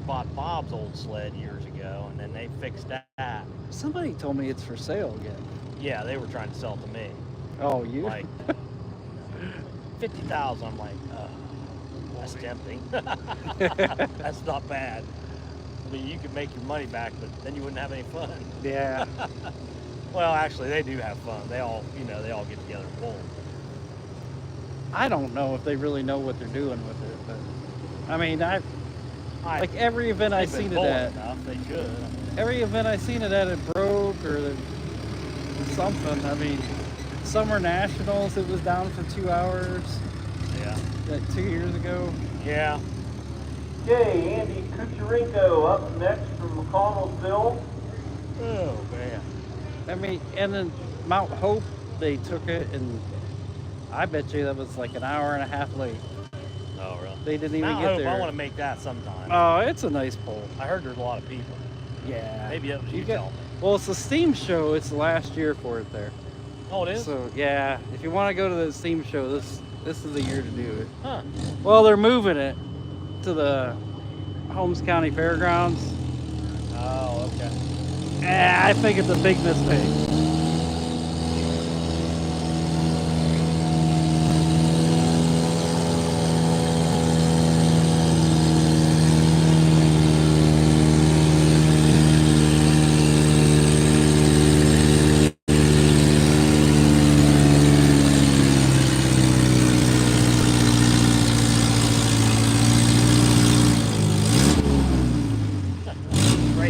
bought Bob's old sled years ago, and then they fixed that. somebody told me it's for sale again. Yeah, they were trying to sell it to me. Oh, you? Like 50,000. I'm like, that's tempting. That's not bad. I mean, you could make your money back, but then you wouldn't have any fun. Yeah. Well, actually, they do have fun. They all get together and pull. I don't know if they really know what they're doing with it, but I mean, like every event I They've been seen it pulling at, enough, they should. I mean, every event I seen it at, it broke or something. I mean, Summer Nationals, it was down for 2 hours yeah. like 2 years ago. Yeah. Okay, Andy Kucherenko up next from McConnellsville. Oh man. I mean, and then Mount Hope, they took it, and I bet you that was like an hour and a half late. Oh really? They didn't even Mount get Hope, there. I want to make that sometime. Oh, it's a nice pole. I heard there's a lot of people. Yeah. Maybe that was you get- tell me. Well, it's the Steam show. It's the last year for it there. Oh, it is? So yeah, if you want to go to the Steam show, this is the year to do it. Huh. Well, they're moving it to the Holmes County Fairgrounds. Oh, okay. I think it's a big mistake.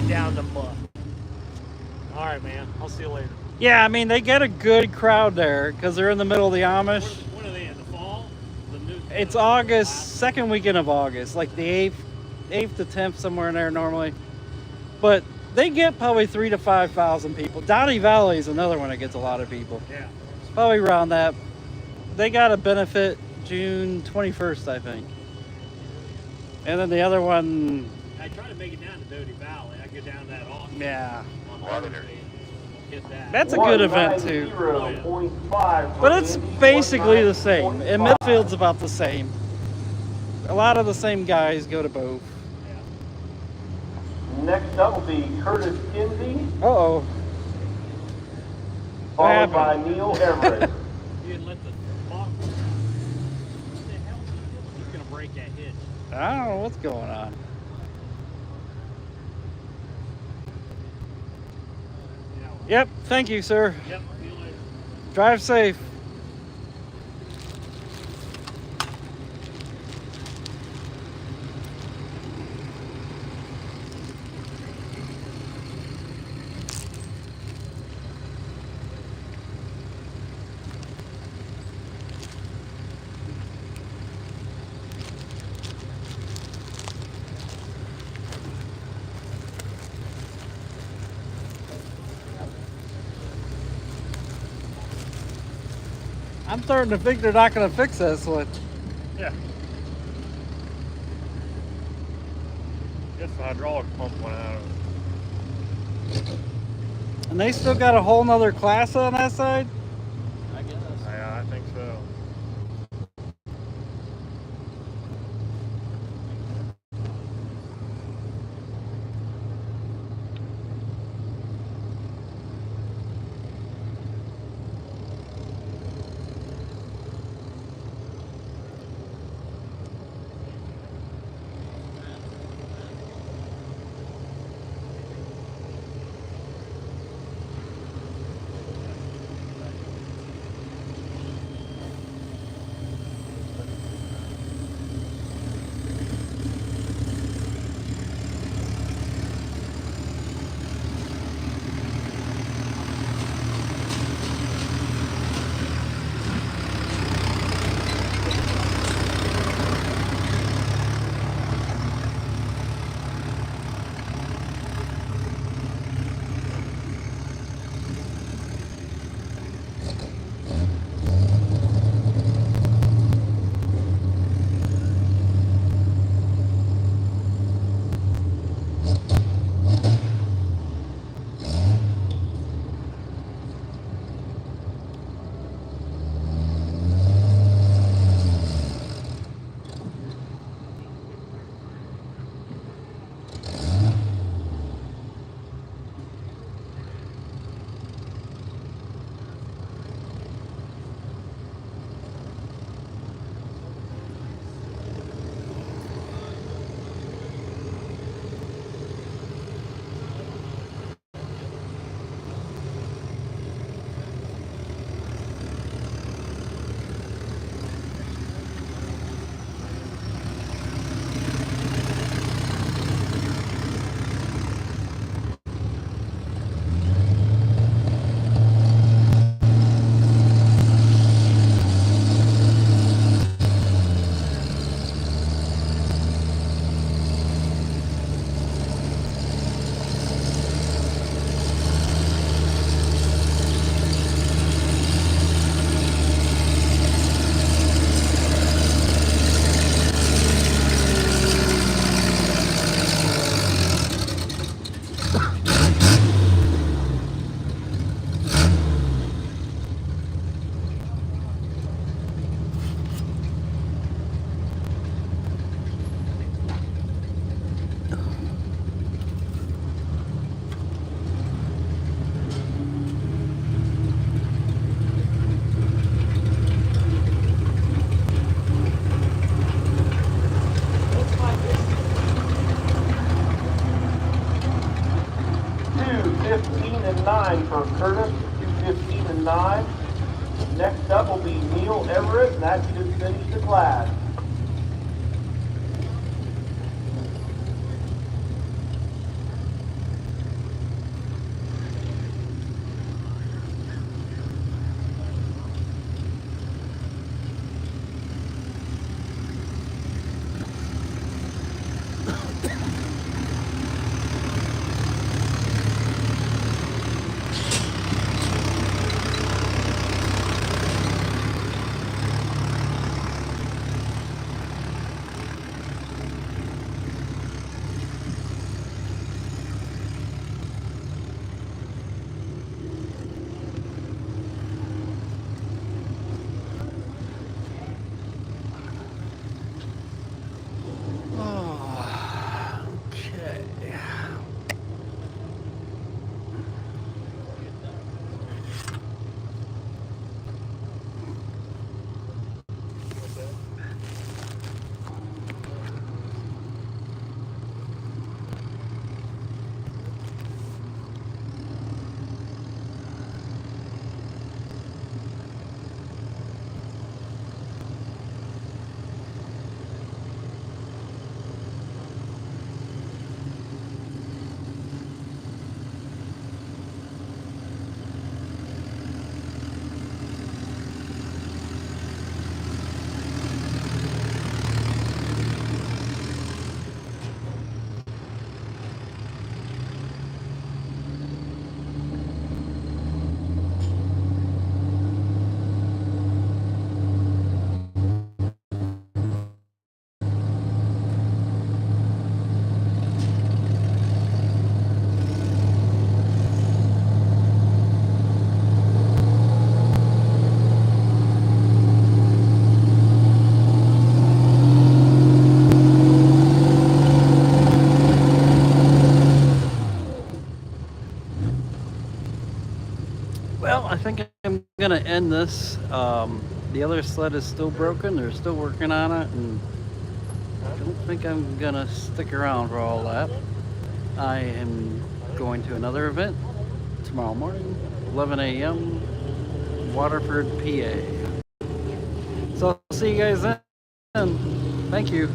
down the muck. All right, man. I'll see you later. Yeah, I mean, they get a good crowd there because they're in the middle of the Amish. When are they in the fall? It's August, second weekend of August, like the 8th to 10th, somewhere in there normally. But they get probably 3,000 to 5,000 people. Dowdy Valley is another one that gets a lot of people. Yeah. It's probably around that. They got a benefit June 21st, I think. And then the other one. I try to make it down to Dowdy Valley. I get down that often. Yeah. On Thursday. Hit that. That's a good event too. But it's basically the same. And midfield's about the same. A lot of the same guys go to both. Next up will be Curtis Kinsey, Uh-oh. followed by Neil Everett. You didn't let the bottom. What the hell? He's going to break that hitch. I don't know what's going on. Yep, thank you, sir. Yep, see you later. Drive safe. I'm starting to think they're not going to fix this one. Yeah. Guess the hydraulic pump went out of it. And they still got a whole nother class on that side? I guess. Yeah, I think so. For Curtis, 2:15 and 9. Next up will be Neil Everett, and that should finish the class. think I'm gonna end this. The other sled is still broken. They're still working on it, and I don't think I'm gonna stick around for all that. I am going to another event tomorrow morning, 11 a.m., Waterford, PA. So I'll see you guys then. Thank you.